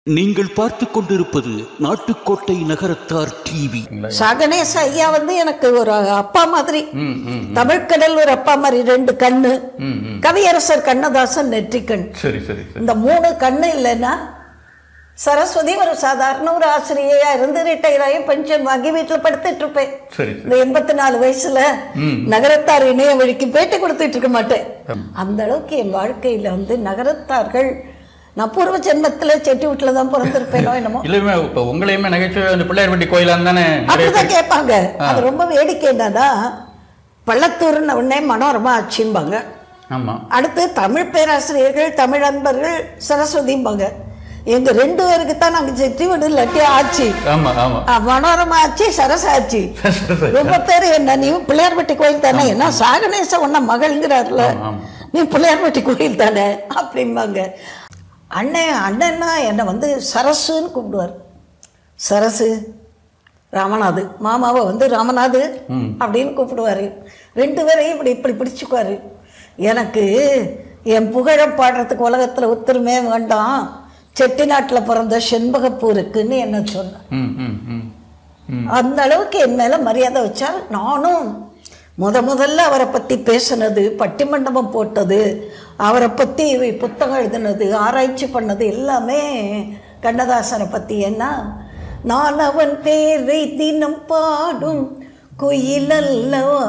நீங்கள் பார்த்து கொண்டிருப்பது நாட்டுக்கோட்டை நகரத்தார் டிவி. கணேச ஐயா எனக்கு ஒரு அப்பா மாதிரி, தமிழ்கடல் ஒரு அப்பா மாதிரி, 2 கண்ணு, கவியரசர் கண்ணதாசன் நெற்றிக்கண். இந்த 3 கண்ணு இல்லைன்னா சரஸ்வதி ஒரு சாதாரண ஒரு ஆசிரியையா இருந்து ரிட்டையர் ஆகி பென்ஷன் வாங்கி வீட்டுல படுத்துட்டு இருப்பேன். இந்த 84 வயசுல நகரத்தார் இணைய வழிக்கு பேட்டி கொடுத்துட்டு இருக்க மாட்டேன். அந்த அளவுக்கு என் வாழ்க்கையில நகரத்தார்கள், நான் பூர்வ ஜென்மத்துல செட்டி வீட்டுல தான் பிறந்திருப்பேனோ என்னமோ. இல்லையுமே இப்ப உங்களையுமே நகைச்சுவை பிள்ளையார் பட்டி கோயிலான்னு தானே அப்படிதான் கேட்பாங்க. அது ரொம்ப வேடிக்கை. என்னன்னா பள்ளத்தூர்னு உடனே மனோரமா ஆட்சிம்பாங்க. அடுத்து தமிழ் பேராசிரியர்கள், தமிழ் அன்பர்கள் சரஸ்வதிம்பாங்க. எங்க 2 பேருக்கு தான் நாங்க செட்டி வீடு இல்லாட்டி ஆட்சி. மனோரமா ஆட்சி, சரச ஆட்சி. ரொம்ப பேரு என்ன நீ பிள்ளையார்பட்டி கோயில் தானே, என்ன சாகணேச ஒன்ன மகள்ங்கிறாருல, நீ பிள்ளையார்பட்டி கோயில் தானே அப்படிம்பாங்க. அண்ணன்னா என்னை சரசுன்னு கூப்பிடுவார். சரசு ராமநாது, மாமாவை ராமநாது அப்படின்னு கூப்பிடுவாரு. 2 பேரையும் இப்படி பிடிச்சுக்குவாரு. எனக்கு என் புகழ பாடுறதுக்கு உலகத்துல ஒத்துருமே வேண்டாம், செட்டிநாட்டில் பிறந்த செண்பகப்பூருக்குன்னு என்ன சொன்னேன். அந்த அளவுக்கு என் மேல மரியாதை வச்சார். நானும் முதல்ல அவரை பற்றி பேசினது, பட்டிமண்டபம் போட்டது, அவரை பற்றி புத்தகம் எழுதினது, ஆராய்ச்சி பண்ணது எல்லாமே கண்ணதாசனை பற்றி. ஏன்னா நான் அவன் பேரை தினம் பாடும் குயில் அல்லவா,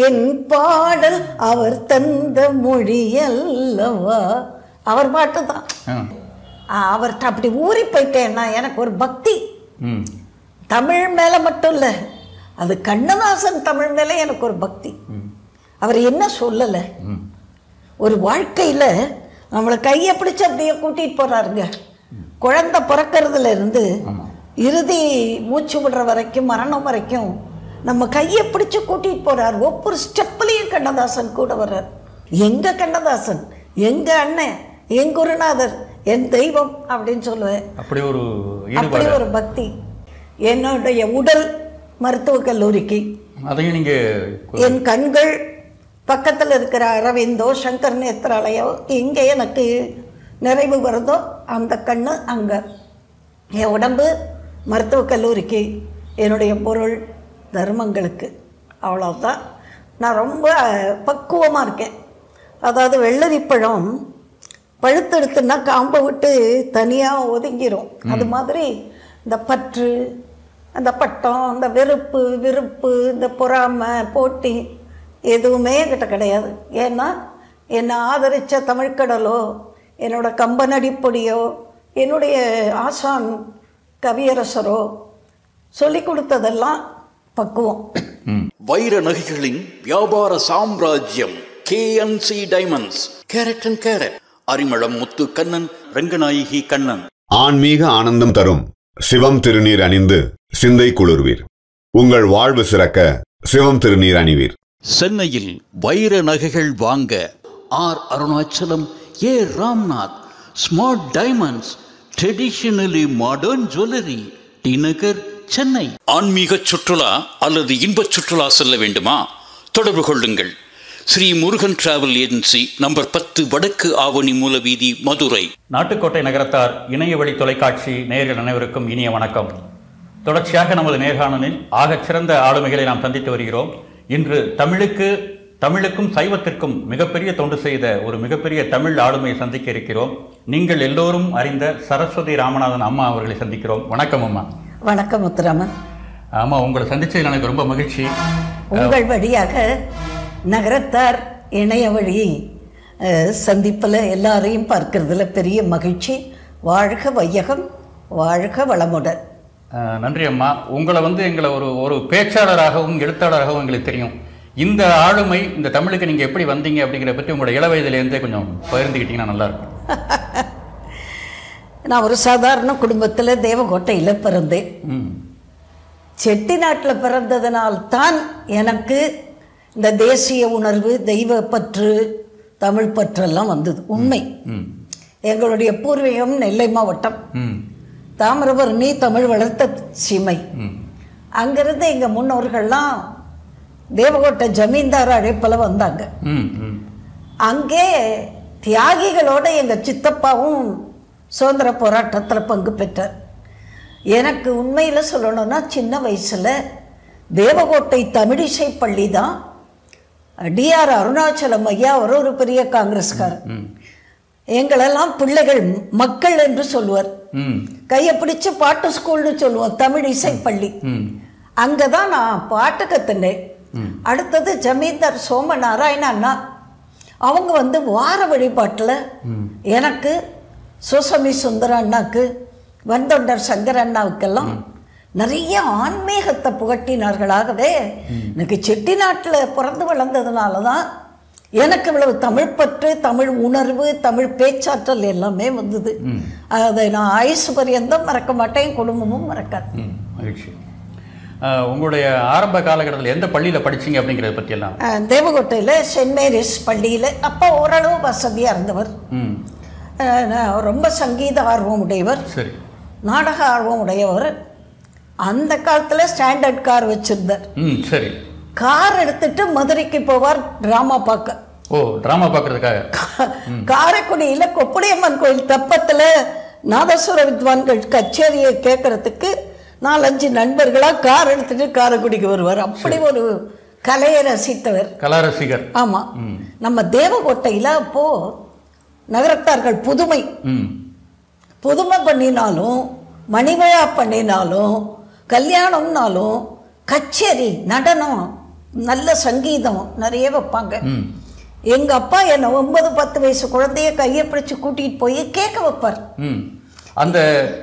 என் பாடல் அவர் தந்த மொழி அல்லவா. அவர் பாட்டு தான். அவர்கிட்ட அப்படி ஊறி போயிட்டேன்னா எனக்கு ஒரு பக்தி. தமிழ் மேலே மட்டும் இல்லை, அது கண்ணதாசன் தமிழ் மேலே எனக்கு ஒரு பக்தி. அவர் என்ன சொல்லலை, ஒரு வாழ்க்கையில் நம்மளை கையை பிடிச்சி அப்படியே கூட்டிகிட்டு போகிறாருங்க. குழந்தை பிறக்கிறதுல இருந்து இறுதி மூச்சு விடுற வரைக்கும், மரணம் வரைக்கும் நம்ம கையை பிடிச்சி கூட்டிகிட்டு போகிறார். ஒவ்வொரு ஸ்டெப்லையும் கண்ணதாசன் கூட வர்றார். எங்கள் கண்ணதாசன், எங்கள் அண்ணன், என் குருநாதர், என் தெய்வம் அப்படின்னு சொல்லுவேன். அப்படி ஒரு பக்தி. என்னுடைய உடல் மருத்துவக் கல்லூரிக்கு, அதையும் நீங்க, என் கண்கள் பக்கத்தில் இருக்கிற அரவிந்தோ சங்கர் நேத்ராலயோ எங்கே எனக்கு நிறைவு வருதோ அந்த கண்ணு அங்கே. என் உடம்பு மருத்துவக் கல்லூரிக்கு, என்னுடைய பொருள் தர்மங்களுக்கு. அவ்வளோதான். நான் ரொம்ப பக்குவமாக இருக்கேன். அதாவது வெள்ளரிப்பழம் பழுத்தெடுத்துன்னா காம்பை விட்டு தனியாக ஒதுங்கிரும். அது மாதிரி இந்த பற்று, அந்த பட்டம், இந்த விருப்பு, இந்த பொறாமை, போட்டி எதுவுமே என்கிட்ட கிடையாது. ஏன்னா என்னை ஆதரித்த தமிழ்கடலோ, என்னோட கம்பனடிப்பொடியோ, என்னுடைய ஆசான் கவியரசரோ சொல்லி கொடுத்ததெல்லாம் பக்குவம். வைர நகைகளின் வியாபார சாம்ராஜ்யம் KNC diamonds. Carat and carat, Arimalam Muthu Kannan, Ranganayaki Kannan. ஆன்மீக ஆனந்தம் தரும் சிவம் திருநீர் அணிந்து சிந்தை குளிர்வீர். உங்கள் வாழ்வு சிறக்க சிவம் திருநீர் அணிவீர். சென்னையில் வைர நகைகள் வாங்க R Arunachalam, A Ramnath, smart diamonds, traditionally modern jewellery, T Nagar, Chennai. ஆன்மீக சுற்றுலா அல்லது இன்ப சுற்றுலா செல்ல வேண்டுமா? தொடர்பு கொள்ளுங்கள். Sri Murugan travel agency, number 10, வடக்கு ஆவணி மூலவீதி, மதுரை. நாட்டுக்கோட்டை நகரத்தார் இணைய வழி தொலைக்காட்சி நேயர்கள் அனைவருக்கும் இனிய வணக்கம். தொடர்ச்சியாக நமது நேர்காணலில் ஆகச்சிறந்த ஆளுமைகளை நாம் சந்தித்து வருகிறோம். இன்று தமிழுக்கும் சைவத்திற்கும் மிகப்பெரிய தொண்டு செய்த ஒரு மிகப்பெரிய தமிழ் ஆளுமையை சந்திக்க இருக்கிறோம். நீங்கள் எல்லோரும் அறிந்த சரஸ்வதி ராமநாதன் அம்மா அவர்களை சந்திக்கிறோம். வணக்கம் அம்மா. வணக்கம் முத்துராமன். ஆமா, உங்களை சந்திச்சதில் எனக்கு ரொம்ப மகிழ்ச்சி. உங்கள் வழியாக நகரத்தார் இணைய வழி சந்திப்பில் எல்லாரையும் பார்க்கறதுல பெரிய மகிழ்ச்சி. வாழ்க வையகம், வாழ்க வளமுடன். நன்றி அம்மா. உங்களை எங்களை ஒரு பேச்சாளராகவும் எழுத்தாளராகவும் எங்களுக்கு தெரியும். இந்த ஆளுமை, இந்த தமிழுக்கு நீங்கள் எப்படி வந்தீங்க அப்படிங்கிறத பற்றி உங்களோட இள வயதிலேருந்தே கொஞ்சம் பகிர்ந்துக்கிட்டீங்கன்னா நல்லாயிருக்கும். நான் ஒரு சாதாரண குடும்பத்தில் தேவகோட்டையில் பிறந்தேன். செட்டிநாட்டில் பிறந்ததனால்தான் எனக்கு இந்த தேசிய உணர்வு, தெய்வ பற்று, தமிழ் பற்றெல்லாம் வந்தது. உண்மை. எங்களுடைய பூர்வீகம் நெல்லை மாவட்டம், தாமிரபரணி, தமிழ் வளர்த்த சீமை. அங்கிருந்து எங்கள் முன்னோர்கள்லாம் தேவகோட்டை ஜமீன்தார் அழைப்பில் வந்தாங்க. அங்கே தியாகிகளோட எங்கள் சித்தப்பாவும் சுதந்திர போராட்டத்தில் பங்கு பெற்றார். எனக்கு உண்மையில் சொல்லணும்னா சின்ன வயசில் தேவகோட்டை தமிழிசை பள்ளி தான். டிஆர் அருணாச்சலம் ஐயா அவர் ஒரு பெரிய காங்கிரஸ்காரர். எங்களெல்லாம் பிள்ளைகள் மக்கள் என்று சொல்லுவார். கையை பிடிச்சு பாட்டு ஸ்கூல்னு சொல்லுவோம், தமிழ் இசை பள்ளி. அங்கே தான் நான் பாட்டு கற்றுனேன். அடுத்தது ஜமீன்தார் சோமநாராயண அண்ணா அவங்க வந்து வார வழிபாட்டில் எனக்கு, சுசமி சுந்தர அண்ணாக்கு, வந்தொண்டர் சங்கர் அண்ணாவுக்கெல்லாம் நிறைய ஆன்மீகத்தை புகட்டினார்களாகவே எனக்கு செட்டிநாட்டில் பிறந்து வளர்ந்ததுனால தான் எனக்கு இவ்வளவு தமிழ் பற்று, தமிழ் உணர்வு, தமிழ் பேச்சாற்றல் எல்லாமே வந்தது. அதை நான் ஆயுசு பரியந்தம் மறக்க மாட்டேன், குடும்பமும் மறக்காது. மகிழ்ச்சி. உங்களுடைய ஆரம்ப காலகட்டத்தில் எந்த பள்ளியில் படிச்சீங்க அப்படிங்கிறத பற்றி எல்லாம்? தேவகோட்டையில் சென்ட் மேரிஸ் பள்ளியில். அப்போ ஓரளவு வசதியாக இருந்தவர். ரொம்ப சங்கீத ஆர்வம் உடையவர், சரி, நாடக ஆர்வம் உடையவர். அந்த காலத்தில் ஸ்டாண்டர்ட் கார் வச்சிருந்தார். சரி. கார் எடுத்துட்டு மதுரைக்கு போவார் டிராமா பார்க்க. ஓ, டிராமா பார்க்கறதுக்காக. காரைக்குடியில் கொப்படியம்மன் கோயில் தெப்பத்தில் நாதஸ்வர வித்வான்கள் கச்சேரியை கேட்கறதுக்கு 4-5 நண்பர்களாக கார் எடுத்துட்டு காரைக்குடிக்கு வருவார். அப்படி ஒரு கலையை ரசித்தவர், கலா ரசிகர். ஆமாம். நம்ம தேவகோட்டையில் அப்போ நகரத்தார்கள் புதுமை பண்ணினாலும், மணிவிழா பண்ணினாலும், கல்யாணம்னாலும் கச்சேரி, நடனம், நல்ல சங்கீதம் நிறைய வைப்பாங்க. எங்கள் அப்பா என்னை 9-10 வயசு குழந்தைய கையை பிடிச்சி கூட்டிகிட்டு போய் கேட்க வைப்பார். அந்த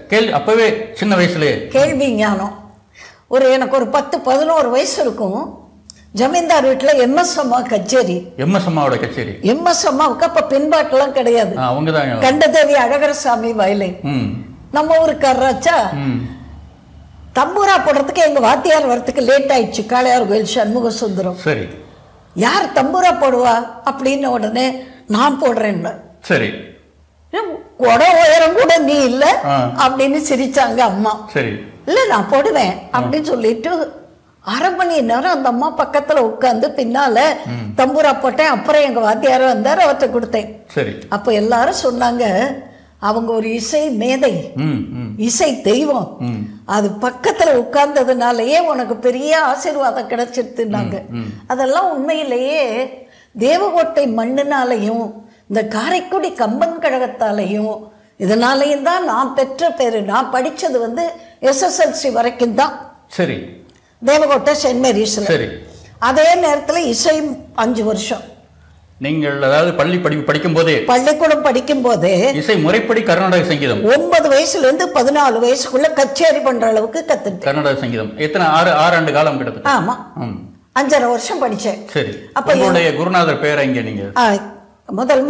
கேள்வி அப்பவே சின்ன வயசுலேயே கேள்வி ஞானம். எனக்கு ஒரு 10-11 வயசு இருக்கும். ஜமீன்தார் வீட்டில் எம்எஸ் அம்மா கச்சேரி. எம்எஸ் அம்மாவோட கச்சேரி. எம்எஸ் அம்மாவுக்கு அப்போ பின்பாட்டெல்லாம் கிடையாது. கண்டதேவி அழகரசாமி வயலின். நம்ம ஊருக்காரராச்சா. தம்பூரா போடுறதுக்கு எங்கள் வாத்தியார் வரத்துக்கு லேட் ஆயிடுச்சு. காளையார் கோயில் சண்முக சுந்தரம். சரி. யார் தம்பூரா போடுவா அப்படின்னு உடனே நான் போடுறேன்னு. சரி. கொடை உயரம் கூட நீ இல்லை அப்படின்னு சிரிச்சாங்க அம்மா. சரி. இல்லை நான் போடுவேன் அப்படின்னு சொல்லிட்டு 1/2 மணி நேரம் அந்த அம்மா பக்கத்தில் உட்காந்து பின்னால தம்பூரா போட்டேன். அப்புறம் எங்கள் வாத்தியார் வந்தார், அவர்கிட்ட கொடுத்தேன். சரி. அப்போ எல்லாரும் சொன்னாங்க, அவங்க ஒரு இசை மேதை, இசை தெய்வம், அது பக்கத்தில் உட்கார்ந்ததுனாலேயே உனக்கு பெரிய ஆசீர்வாதம் கிடைச்சிருந்தாங்க. அதெல்லாம் உண்மையிலேயே தேவகோட்டை மண்ணினாலையும் இந்த காரைக்குடி கம்பன் கழகத்தாலையும் இதனாலையும் தான் நான் பெற்ற பேரு. நான் படித்தது வந்து SSLC வரைக்கும் தான். சரி. தேவகோட்டை சென்ட் மேரிஸ்ல. சரி. அதே நேரத்தில் இசை 5 வருஷம். நீங்கள் அதாவது படிக்கும் போதே, பள்ளிக்கூடம் படிக்கும் போதே இசை முறைப்படி கர்நாடக சங்கீதம் 9 வயசுலேருந்து 14 வயசுக்குள்ள கச்சேரி பண்ற அளவுக்கு கத்துட்டேன். கர்நாடக சங்கீதம் எத்தனை 6 ஆண்டு காலம் கிட்டத்தட்ட. ஆமா, 5.5 வருஷம் படித்தேன். சரி. அப்ப உங்களுடைய குருநாதர் பேரை இங்க நீங்க?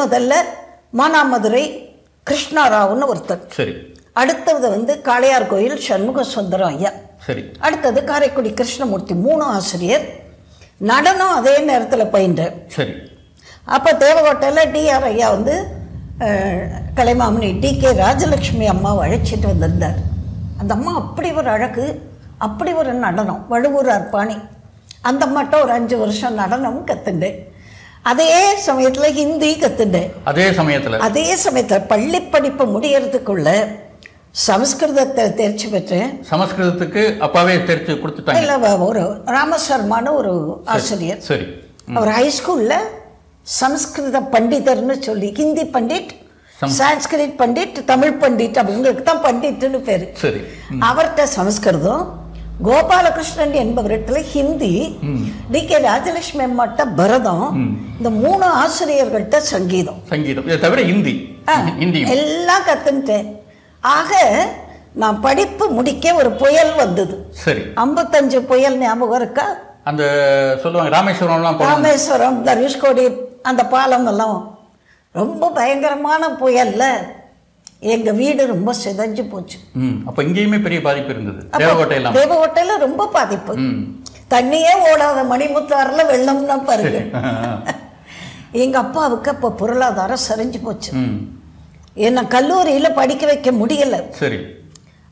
முதல்ல மானாமதுரை கிருஷ்ணாராவ்னு ஒருத்தர். சரி. அடுத்தது வந்து காளையார் கோயில் சண்முக சுந்தரம் ஐயா. சரி. அடுத்தது காரைக்குடி கிருஷ்ணமூர்த்தி. 3 ஆசிரியர். நடனம் அதே நேரத்தில் பயின்றேன். சரி. அப்போ தேவகோட்டையில் டிஆர் ஐயா வந்து கலைமாமணி DK ராஜலட்சுமி அம்மாவை அழைச்சிட்டு வந்திருந்தார். அந்த அம்மா அப்படி ஒரு அழகு, அப்படி ஒரு நடனம், வழுவூர் அர்ப்பாணி. அந்த அம்மாட்ட ஒரு 5 வருஷம் நடனமும் கற்றுண்டேன். அதே சமயத்தில் ஹிந்தி கற்றுண்டேன். அதே சமயத்தில் பள்ளி படிப்பு முடியறதுக்குள்ள சமஸ்கிருதத்தை தேர்ச்சி பெற்றேன். சமஸ்கிருதத்துக்கு அப்பாவே தேர்ச்சி கொடுத்துட்டாங்க. இல்லை, ஒரு ராமசர்மான்னு ஒரு ஆசிரியர். சரி. அவர் ஹைஸ்கூலில் சமஸ்கிருத பண்டிதர்னு சொல்லி, ஹிந்தி பண்டிட், சான்ஸ்கிரிட் பண்டிட், தமிழ் பண்டிட், அவங்களுக்கு தான் பண்டிட்னு பேர். சரி. அவர்கிட்ட சமஸ்கிருதம், கோபாலகிருஷ்ணன் என்பவர்கிட்ட ஹிந்தி, DK ராஜலட்சுமி அம்மாட்ட பரதம், இந்த 3 ஆசிரியர்கள்ட்ட சங்கீதம். இதை தவிர ஹிந்தி எல்லாம் கத்துட்டேன். ஆக நான் படிப்பு முடிக்க ஒரு புயல் வந்தது. சரி. 55 புயல் ஞாபகம் இருக்கா? அந்த சொல்லுவாங்க ராமேஸ்வரம், தனுஷ்கோடி, அந்த பாலம் எல்லாம் ரொம்ப பயங்கரமான புயல்ல எங்க வீடு ரொம்ப சிதைஞ்சு போச்சு. அப்ப இங்கேயுமே பெரிய பாதிப்பு இருந்தது. தேவகோட்டையில ரொம்ப பாதிப்பு. தண்ணியே ஓடாத மணிமுத்தாறுல வெள்ளம்னா பாருங்க. எங்க அப்பாவுக்கு அப்ப பொருளாதாரம் சரிஞ்சு போச்சு. என்ன கல்லூரியில படிக்க வைக்க முடியல. சரி.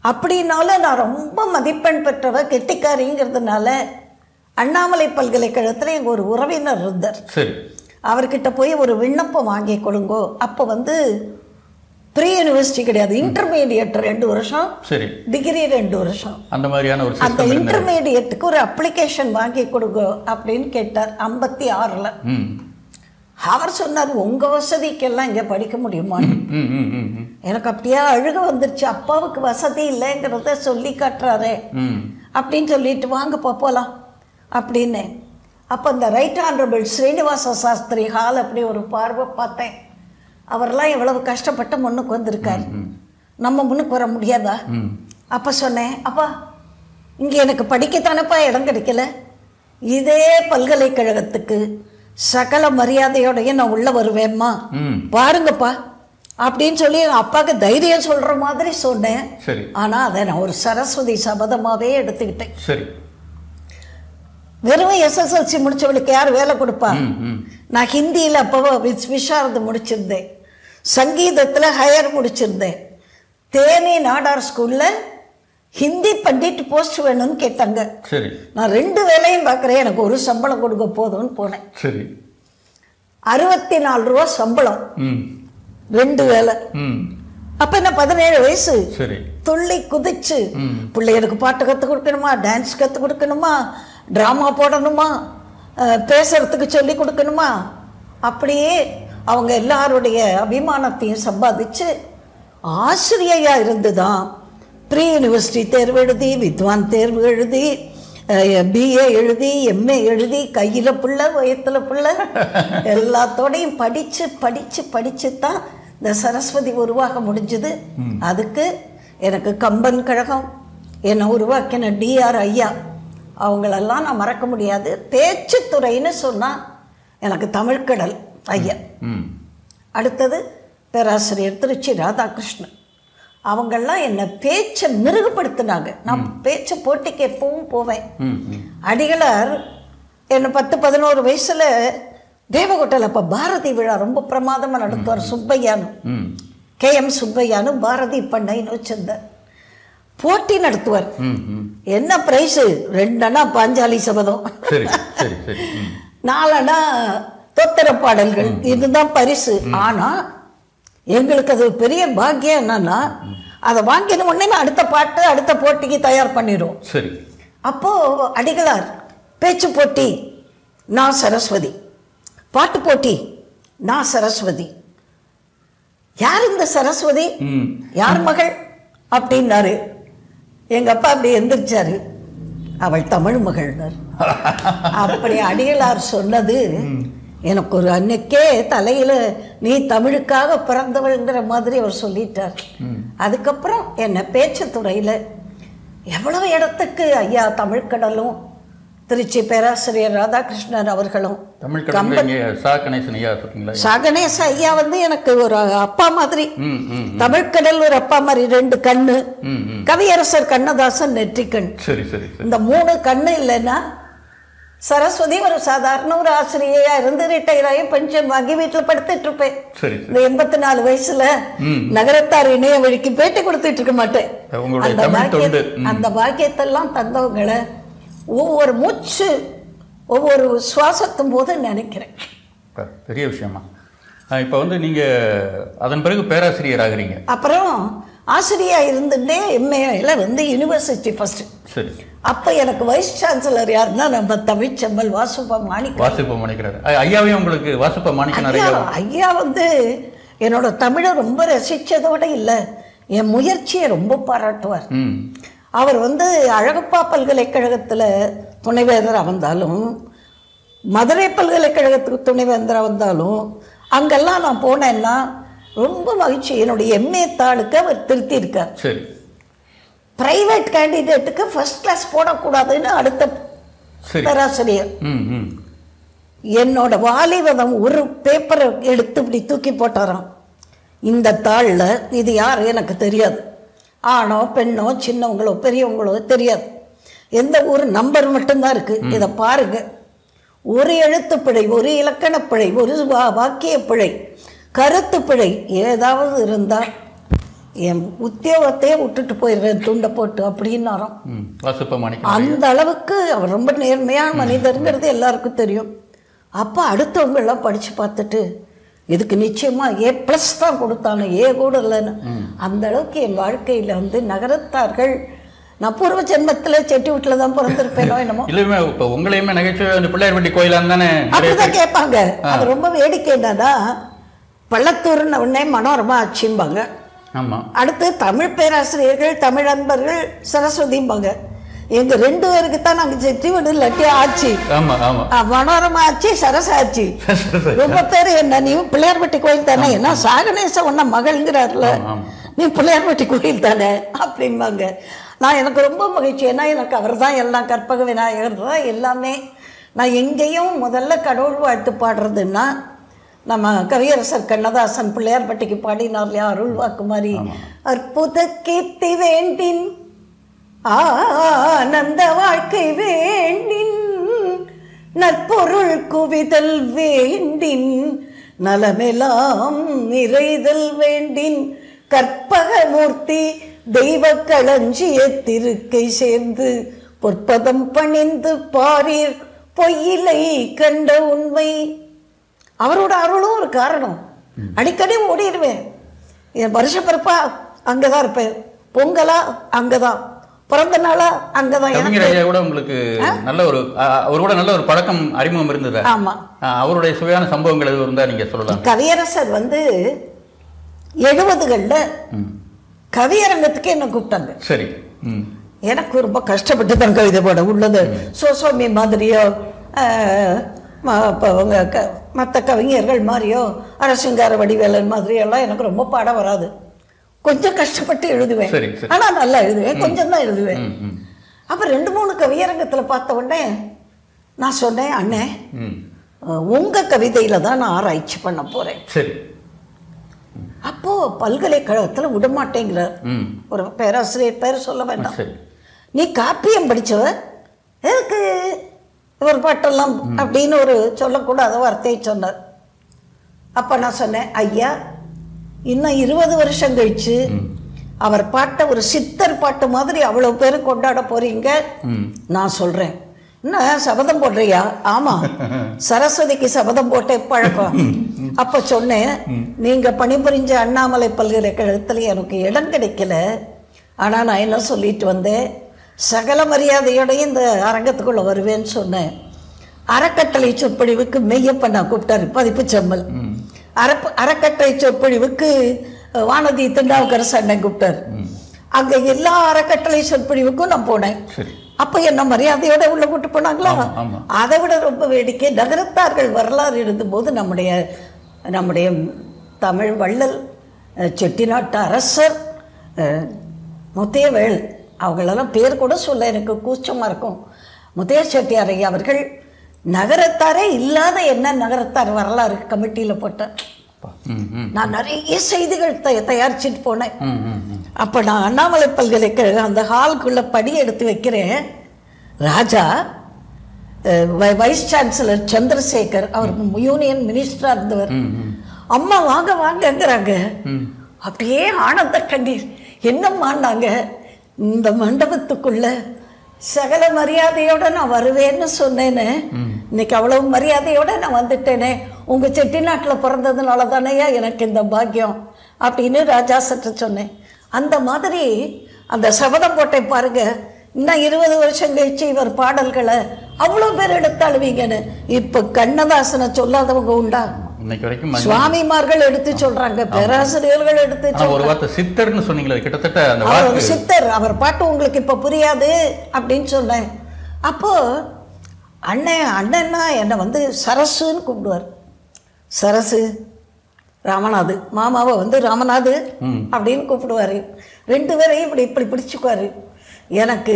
அப்படின்னால நான் ரொம்ப மதிப்பெண் பெற்றவ, கெட்டிக்காரிங்கிறதுனால அண்ணாமலை பல்கலைக்கழகத்தில் எங்கள் ஒரு உறவினர் இருந்தார். சரி. அவர்கிட்ட போய் ஒரு விண்ணப்பம் வாங்கி கொடுங்கோ. அப்போ வந்து ப்ரீ யூனிவர்சிட்டி கிடையாது, இன்டர்மீடியட் 2 வருஷம், சரி, டிகிரி 2 வருஷம். அந்த மாதிரியான ஒரு அந்த இன்டர்மீடியட்டுக்கு ஒரு அப்ளிகேஷன் வாங்கி கொடுங்க அப்படின்னு கேட்டார் 56ல். அவர் சொன்னார், உங்க வசதிக்கெல்லாம் இங்கே படிக்க முடியுமான்னு. எனக்கு அப்படியே அழுக வந்துருச்சு. அப்பாவுக்கு வசதி இல்லைங்கிறத சொல்லி காட்டுறாரே அப்படின்னு சொல்லிட்டு வாங்கப்பா போகலாம் அப்படின்னு. அப்போ இந்த right honourable Srinivasa Sastri hall அப்படி ஒரு பார்வை பார்த்தேன். அவரெல்லாம் எவ்வளவு கஷ்டப்பட்டு முன்னுக்கு வந்திருக்காரு, நம்ம முன்னுக்கு வர முடியாதா? அப்போ சொன்னேன், அப்பா இங்கே எனக்கு படிக்கத்தானப்பா இடம் கிடைக்கல, இதே பல்கலைக்கழகத்துக்கு சகல மரியாதையோடையும் நான் உள்ள வருவேம்மா, பாருங்கப்பா அப்படின்னு சொல்லி அப்பாவுக்கு தைரியம் சொல்ற மாதிரி சொன்னேன். ஆனால் அதை நான் ஒரு சரஸ்வதி சபதமாகவே எடுத்துக்கிட்டேன். சரி, வெறும் SSLC முடிச்சவளுக்கு யார் வேலை கொடுப்பா? நான் ஹிந்தியில் அப்போ விஷாரது முடிச்சிருந்தேன், சங்கீதத்தில் ஹையர் முடிச்சிருந்தேன். தேனி நாடார் ஸ்கூலில் ஹிந்தி பண்டிட் போஸ்ட் வேணும்னு கேட்டாங்க. சரி, நான் 2 வேலையும் பார்க்குறேன், எனக்கு ஒரு சம்பளம் கொடுக்க போதும்னு போனேன். சரி, 64 ரூபா சம்பளம், 2 வேலை. அப்போ என்ன 17 வயசு. சரி, துள்ளி குதிச்சு பிள்ளைகளுக்கு பாட்டு கற்றுக் கொடுக்கணுமா, டான்ஸ் கற்றுக் கொடுக்கணுமா, ட்ராமா போடணுமா, பேசுறதுக்கு சொல்லி கொடுக்கணுமா, அப்படியே அவங்க எல்லாருடைய அபிமானத்தையும் சம்பாதிச்சு ஆசிரியையா இருந்துதான் ப்ரீ யூனிவர்சிட்டி தேர்வு எழுதி, வித்வான் தேர்வு எழுதி, BA எழுதி, MA எழுதி, கையில் பிள்ளை வயத்தில் பிள்ளை எல்லாத்தோடையும் படித்து படித்து படித்து தான் இந்த சரஸ்வதி உருவாக முடிஞ்சுது. அதுக்கு எனக்கு கம்பன் கழகம், என்னை உருவாக்கின DR ஐயா, அவங்களெல்லாம் நான் மறக்க முடியாது. பேச்சுத்துறைன்னு சொன்னால் எனக்கு தமிழ்கடல் ஐயா. அடுத்தது பேராசிரியர் திருச்சி ராதாகிருஷ்ணன், அவங்கெல்லாம் என்னை பேச்சை மிருகப்படுத்தினாங்க. நான் பேச்சு போட்டிக்கு எப்பவும் போவேன். அடிகளார் என்னை 10-11 வயசில் தேவகோட்டையில் அப்போ பாரதி விழா ரொம்ப பிரமாதமாக நடத்துவார். சுப்பையானு, KM சுப்பையானு பாரதி பண்ணைன்னு வச்சிருந்தார். போட்டி நடத்துவார். என்ன பிரைஸு? 2 அண்ணா பாஞ்சாலி சபதம், 4 அண்ணா தோத்திர பாடல்கள், இதுதான் பரிசு. ஆனால் எங்களுக்கு அது பெரிய பாக்கியம் என்னன்னா, அதை வாங்கின உடனே அடுத்த பாட்டு அடுத்த போட்டிக்கு தயார் பண்ணிடுவோம். சரி, அப்போ அடிகளார் பேச்சு போட்டி நான் சரஸ்வதி, பாட்டு போட்டி நான் சரஸ்வதி, யார் இந்த சரஸ்வதி, யார் மகள் அப்படின்னாரு. எங்க அப்பா அப்படி எந்திரிச்சாரு, அவள் தமிழ் மகள்னார். அப்படி அடிகளார் சொன்னது எனக்கு ஒரு அன்னைக்கே தலையில் நீ தமிழுக்காக பிறந்தவள்ங்கிற மாதிரி அவர் சொல்லிட்டார். அதுக்கப்புறம் என்னை பேச்சுத்துறையில் எவ்வளவு இடத்துக்கு ஐயா தமிழ்கடலும் திருச்சி பேராசிரியர் ராதாகிருஷ்ணன் அவர்களும், சாகணேச ஐயா வந்து எனக்கு ஒரு அப்பா மாதிரி, தமிழ்கடல் ஒரு அப்பா மாதிரி, 2 கண்ணு, கவியரசர் கண்ணதாசன் நெற்றிக்கண், இந்த 3 கண்ணு இல்லைன்னா சரஸ்வதி ஒரு சாதாரண ஒரு ஆசிரியையா இருந்து ரிட்டையர் ஆகி பென்ஷன் வாங்கி வீட்டில் படுத்துட்டு இருப்பேன். இந்த 84 வயசுல நகரத்தார் இணைய வழிக்கு பேட்டி கொடுத்துட்டு இருக்க மாட்டேன். அந்த பாக்கியத்தெல்லாம் தந்தவங்களை ஒவ்வொரு மூச்சு ஒவ்வொரு சுவாசத்தும் போது நினைக்கிறேன். பெரிய விஷயமா. இப்போ வந்து நீங்கள் அதன் பிறகு பேராசிரியர் ஆகிறீங்க. அப்புறம் ஆசிரியராக இருந்துட்டே MAல வந்து யூனிவர்சிட்டி ஃபர்ஸ்ட். சரி, அப்போ எனக்கு வைஸ் சான்சலர் யாருன்னா நம்ம தமிழ்ச்செம்மல் வாசுப்ப மாணிக்கிறார். ஐயாவையும் உங்களுக்கு வாசுப்ப மாணிக்க ஐயா வந்து என்னோட தமிழை ரொம்ப ரசித்ததோட இல்லை, என் முயற்சியை ரொம்ப பாராட்டுவார். அவர் வந்து அழகப்பா பல்கலைக்கழகத்தில் துணைவேந்தராக வந்தாலும், மதுரை பல்கலைக்கழகத்துக்கு துணைவேந்தராக வந்தாலும், அங்கெல்லாம் நான் போனேன்னா ரொம்ப மகிழ்ச்சி. என்னுடைய MA தாளுக்கு அவர் திருத்தியிருக்கார். சரி, பிரைவேட் கேண்டிடேட்டுக்கு ஃபர்ஸ்ட் கிளாஸ் போடக்கூடாதுன்னு அடுத்த பேராசிரியர் என்னோட வாலிபதம் ஒரு பேப்பரை எடுத்து இப்படி தூக்கி போட்டாராம். இந்த தாளில் இது யார் எனக்கு தெரியாது, ஆணோ பெண்ணோ சின்னவங்களோ பெரியவங்களோ தெரியாது, எந்த ஒரு நம்பர் மட்டும்தான் இருக்கு, இதை பாருங்க, ஒரு எழுத்துப்பிழை, ஒரு இலக்கணப்பிழை, ஒரு வாக்கிய பிழை, கருத்து பிழை ஏதாவது இருந்தால் என் உத்தியோகத்தையே விட்டுட்டு போயிடுறேன் துண்டை போட்டு அப்படின்னாராம். அந்த அளவுக்கு அவர் ரொம்ப நேர்மையான மனிதருங்கிறது எல்லாருக்கும் தெரியும். அப்போ அடுத்தவங்கெல்லாம் படித்து பார்த்துட்டு இதுக்கு நிச்சயமா A+ தான் கொடுத்தாங்க, A கூட இல்லைன்னு. அந்த அளவுக்கு என் வாழ்க்கையில் வந்து நகரத்தார்கள், நான் பூர்வ ஜென்மத்தில் செட்டி வீட்டில் தான் பிறந்திருப்பேனோ என்னமோ. இல்லையுமே இப்போ உங்களையுமே நகைச்சுவை அந்த பிள்ளையார்பட்டி கோயிலாக தானே அப்படிதான் கேட்பாங்க. அது ரொம்ப வேடிக்கை என்னன்னா, பள்ளத்தூர்னு உடனே மனோரமா ஆட்சிம்பாங்க. ஆமாம். அடுத்து தமிழ் பேராசிரியர்கள், தமிழ் அன்பர்கள், சரஸ்வதிம்பாங்க. எங்க 2 பேருக்கு தான் நாங்க செட்டி வீடு இல்லாட்டி ஆட்சி. மனோரமா ஆட்சி, சரச ஆட்சி. ரொம்ப பேர் என்ன, நீ பிள்ளையார்பட்டி கோயில் தானே, என்ன சாகணேச ஒன்ன மகள்ங்கிறார்ல, நீ பிள்ளையார்பட்டி கோயில் தானே அப்படிம்பாங்க. நான் எனக்கு ரொம்ப மகிழ்ச்சி. ஏன்னா எனக்கு அவர் தான் எல்லாம், கற்பக விநாயகர் தான் எல்லாமே. நான் எங்கேயும் முதல்ல கடவுள் வாழ்த்து பாடுறதுன்னா, நம்ம கவியரசர் கண்ணதாசன் பிள்ளையார்பட்டிக்கு பாடினார் இல்லையா, அருள் வாக்கு மாதிரி, அற்புத கீர்த்தி வேண்டின் ஆனந்த வாழ்க்கை வேண்டின் நற்பொருள் குவிதல் வேண்டின் நலமெல்லாம் நிறைதல் வேண்டின் கற்பகமூர்த்தி தெய்வ களஞ்சிய திருக்கை சேர்ந்து பொற்பதம் பணிந்து பாரீர் பொய்யிலை கண்ட உண்மை. அவரோட அருளும் ஒரு காரணம். அடிக்கடி ஓடிடுவேன். என் வருஷ பிறப்பா அங்கதான் இருப்பேன், பொங்கலா அங்கதான், பிறந்த நாளா அங்கதான். கூட உங்களுக்கு நல்ல ஒரு அவரோட நல்ல ஒரு பழக்கம், அறிமுகம் இருந்தது. ஆமா. அவருடைய சுவையான சம்பவங்கள் எதுவும் இருந்தா நீங்க சொல்லலாம். கவியரசர் வந்து 70களில் கவியரங்கத்துக்கு என்ன கூப்பிட்டாங்க. சரி. எனக்கு ரொம்ப கஷ்டப்பட்டு தான் கவிதை பாட உள்ளது. சோசோமி மாதிரியோ மற்ற கவிஞர்கள் மாதிரியோ அரசிங்கார வடிவேலன் மாதிரியெல்லாம் எனக்கு ரொம்ப பாட வராது. கொஞ்சம் கஷ்டப்பட்டு எழுதுவேன், ஆனால் நல்லா எழுதுவேன், கொஞ்சம் தான் எழுதுவேன். அப்போ 2-3 கவியரங்கத்தில் பார்த்த உடனே நான் சொன்னேன், அண்ணே உங்கள் கவிதையில் தான் நான் ஆராய்ச்சி பண்ண போகிறேன். சரி. அப்போ பல்கலைக்கழகத்தில் விடமாட்டேங்கிறார் ஒரு பேராசிரியர், பேர் சொல்ல வேண்டாம். நீ காப்பியம் படித்தவ, எதுக்கு ஒரு பாட்டெல்லாம் அப்படின்னு ஒரு சொல்லக்கூடாத வார்த்தையை சொன்னார். அப்போ நான் சொன்னேன், ஐயா இன்னும் 20 வருஷம் கழிச்சு அவர் பாட்டை ஒரு சித்தர் பாட்டு மாதிரி அவ்வளோ பேர் கொண்டாட போறீங்க. நான் சொல்கிறேன், என்ன சபதம் போடுறியா? ஆமாம், சரஸ்வதிக்கு சபதம் போட்டே பழக்கம். அப்போ சொன்னேன், நீங்கள் பணிபுரிஞ்ச அண்ணாமலை பல்கலைக்கழகத்தில் எனக்கு இடம் கிடைக்கல, ஆனால் நான் என்ன சொல்லிட்டு வந்தேன், சகல மரியாதையோடையும் இந்த அரங்கத்துக்குள்ளே வருவேன்னு சொன்னேன். அறக்கட்டளை சொற்பொழிவுக்கு மெய்யப்பண்ணா கூப்பிட்டாரு, பதிப்பு செம்மல். அறக்கட்டளை சொற்பொழிவுக்கு வானதி திருநாவுக்கரசு அண்ணன் கூப்பிட்டார். அங்கே எல்லா அறக்கட்டளை சொற்பொழிவுக்கும் நான் போனேன். அப்போ என்ன மரியாதையோட உள்ள கூட்டு போனாங்களா? அதை விட ரொம்ப வேடிக்கை, நகரத்தார்கள் வரலாறு எழுதும்போது நம்முடைய தமிழ் வள்ளல், செட்டிநாட்டு அரசர் முத்தையவேள், அவங்களெல்லாம் பேர் கூட சொல்ல எனக்கு கூச்சமாக இருக்கும். முத்தைய செட்டியார் ஐயா அவர்கள் நகரத்தாரே இல்லாத என்ன நகரத்தார் வரலாறு கமிட்டியில் போட்டேன். நான் நிறைய செய்திகள் தயாரிச்சுட்டு போனேன். அப்போ நான் அண்ணாமலை பல்கலைக்கழகம் அந்த ஹாலுக்குள்ளே படி எடுத்து வைக்கிறேன். ராஜா, வைஸ் சான்சலர் சந்திரசேகர், அவர் யூனியன் மினிஸ்டராக இருந்தவர், அம்மா வாங்க வாங்கங்கிறாங்க. அப்படியே ஆனந்த கண்ணீர். என்னம்மான்னாங்க, இந்த மண்டபத்துக்குள்ள சகல மரியாதையோட நான் வருவேன்னு சொன்னேன்னு, இன்னைக்கு அவ்வளவு மரியாதையோட நான் வந்துட்டேனே, உங்க செட்டிநாட்டில் பிறந்ததுனால தானேயா எனக்கு இந்த பாக்கியம் அப்படின்னு ராஜா சற்று சொன்னேன். அந்த மாதிரி அந்த சபதம் போட்டை பாருங்க, இன்னும் 20 வருஷம் கழிச்சு இவர் பாடல்களை அவ்வளோ பேர் எடுத்தாளுவீங்கன்னு. இப்போ கண்ணதாசனை சொல்லாதவங்க உண்டா? இன்னைக்கு வரைக்கும் சுவாமிமார்கள் எடுத்து சொல்றாங்க, பேராசிரியர்கள் எடுத்து சொல்றாங்க. சித்தர்னு சொன்னீங்களே, கிட்டத்தட்ட ஒரு சித்தர், அவர் பாட்டு உங்களுக்கு இப்ப புரியாது அப்படின்னு சொன்னேன். அப்போ அண்ணன்னா என்னை வந்து சரசுன்னு கூப்பிடுவார். சரசு ராமநாது, மாமாவை வந்து ராமநாது அப்படின்னு கூப்பிடுவாரு. 2 பேரையும் இப்படி பிடிச்சுக்குவாரு. எனக்கு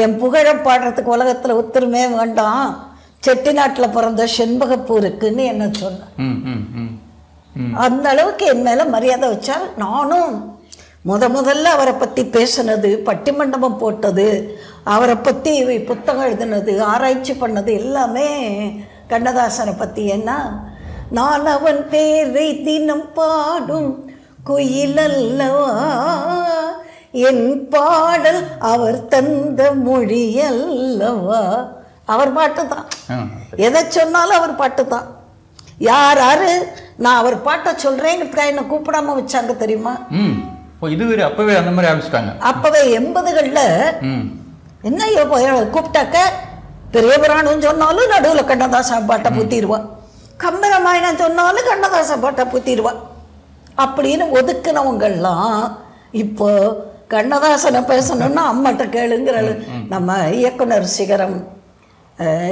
என் புகழ பாடுறதுக்கு உலகத்துல ஒத்துருமே வேண்டாம், செட்டிநாட்டில் பிறந்த செண்பகப்பூ இருக்குன்னு என்ன சொன்னேன். அந்த அளவுக்கு என் மேல மரியாதை வச்சார். நானும் முதல்ல அவரை பத்தி பேசினது, பட்டிமண்டபம் போட்டது, அவரை பத்தி புத்தகம் எழுதினது, ஆராய்ச்சி பண்ணது எல்லாமே கண்ணதாசனை பத்தி. ஏன்னா நான் அவன் பேரை தினம் பாடும் குயில் அல்லவா, என் பாடல் அவர் தந்த மொழி அல்லவா. அவர் பாட்டு தான், எதை சொன்னாலும் அவர் பாட்டு தான். யார் நான் அவர் பாட்டை சொல்றேங்கிறதுக்காக என்ன கூப்பிடாம வச்சாங்க தெரியுமா? இது அப்பவே அந்த மாதிரி ஆரம்பிச்சிட்டாங்க. அப்பவே 80களில் என்ன கூப்பிட்டாக்க பெரிய புராணம் சொன்னாலும் நடுவில் கண்ணதாசன் பாட்டை புத்திடுவான், கம்பராமாயணம் சொன்னாலும் கண்ணதாசன் பாட்டை புத்திடுவான் அப்படின்னு ஒதுக்குனவங்கள்லாம் இப்போ கண்ணதாசனை பேசணும்னா அம்மாட்ட கேளுங்கிற. நம்ம இயக்குனர் சிகரம்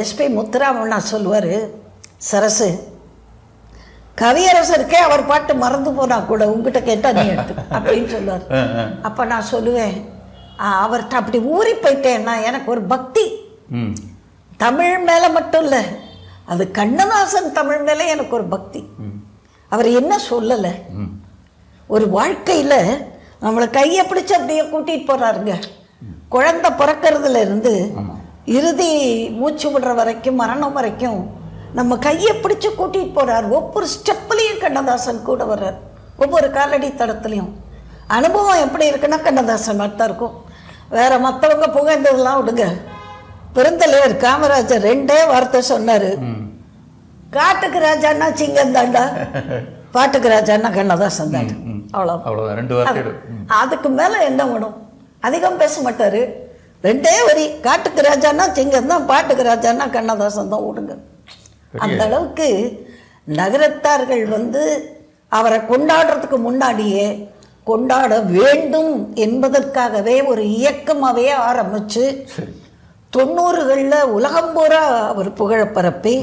எஸ்பி முத்துராமண்ணா சொல்லுவார், சரசு கவியரசருக்கே அவர் பாட்டு மறந்து போனா கூட உங்ககிட்ட கேட்டா நீ எடுத்து அப்படின்னு சொல்லுவார். அப்போ நான் சொல்லுவேன், அவர்கிட்ட அப்படி ஊறி போயிட்டேன்னா எனக்கு ஒரு பக்தி தமிழ் மேலே மட்டும் இல்லை, அது கண்ணதாசன் தமிழ் மேலே எனக்கு ஒரு பக்தி. அவர் என்ன சொல்லலை, ஒரு வாழ்க்கையில் நம்மளை கையை பிடிச்சி அப்படியே கூட்டிகிட்டு போகிறாருங்க. குழந்தை பிறக்கிறதுல இருந்து இறுதி மூச்சு விடுற வரைக்கும் மரணம் வரைக்கும் நம்ம கையை பிடிச்சி கூட்டிகிட்டு போகிறார். ஒவ்வொரு ஸ்டெப்லேயும் கண்ணதாசன் கூட வர்றார், ஒவ்வொரு காலடி தடத்துலையும். அனுபவம் எப்படி இருக்குன்னா கண்ணதாசன் மாதிரி தான் இருக்கும். வேற மற்றவங்க புகழ்ந்ததெல்லாம் விடுங்க. பெருந்தலைவர் காமராஜர் 2 வார்த்தை சொன்னார், காட்டுக்கு ராஜான்னா சிங்கம் தாண்டா, பாட்டுக்கு ராஜான்னா கண்ணதாசன் தாண்டா. அவ்வளோ. அதுக்கு மேலே என்ன வேணும்? அதிகம் பேச மாட்டார். 2 வரி, காட்டுக்கு ராஜான்னா சிங்கம் தான், பாட்டுக்கு ராஜான்னா கண்ணதாசன் தான். விடுங்க. அந்த அளவுக்கு நகரத்தார்கள் அவரை கொண்டாடுறதுக்கு முன்னாடியே கொண்டாட வேண்டும் என்பதற்காகவே ஒரு இயக்கமாகவே ஆரம்பிச்சு 90களில் உலகம் பூரா அவர் புகழ பரப்பி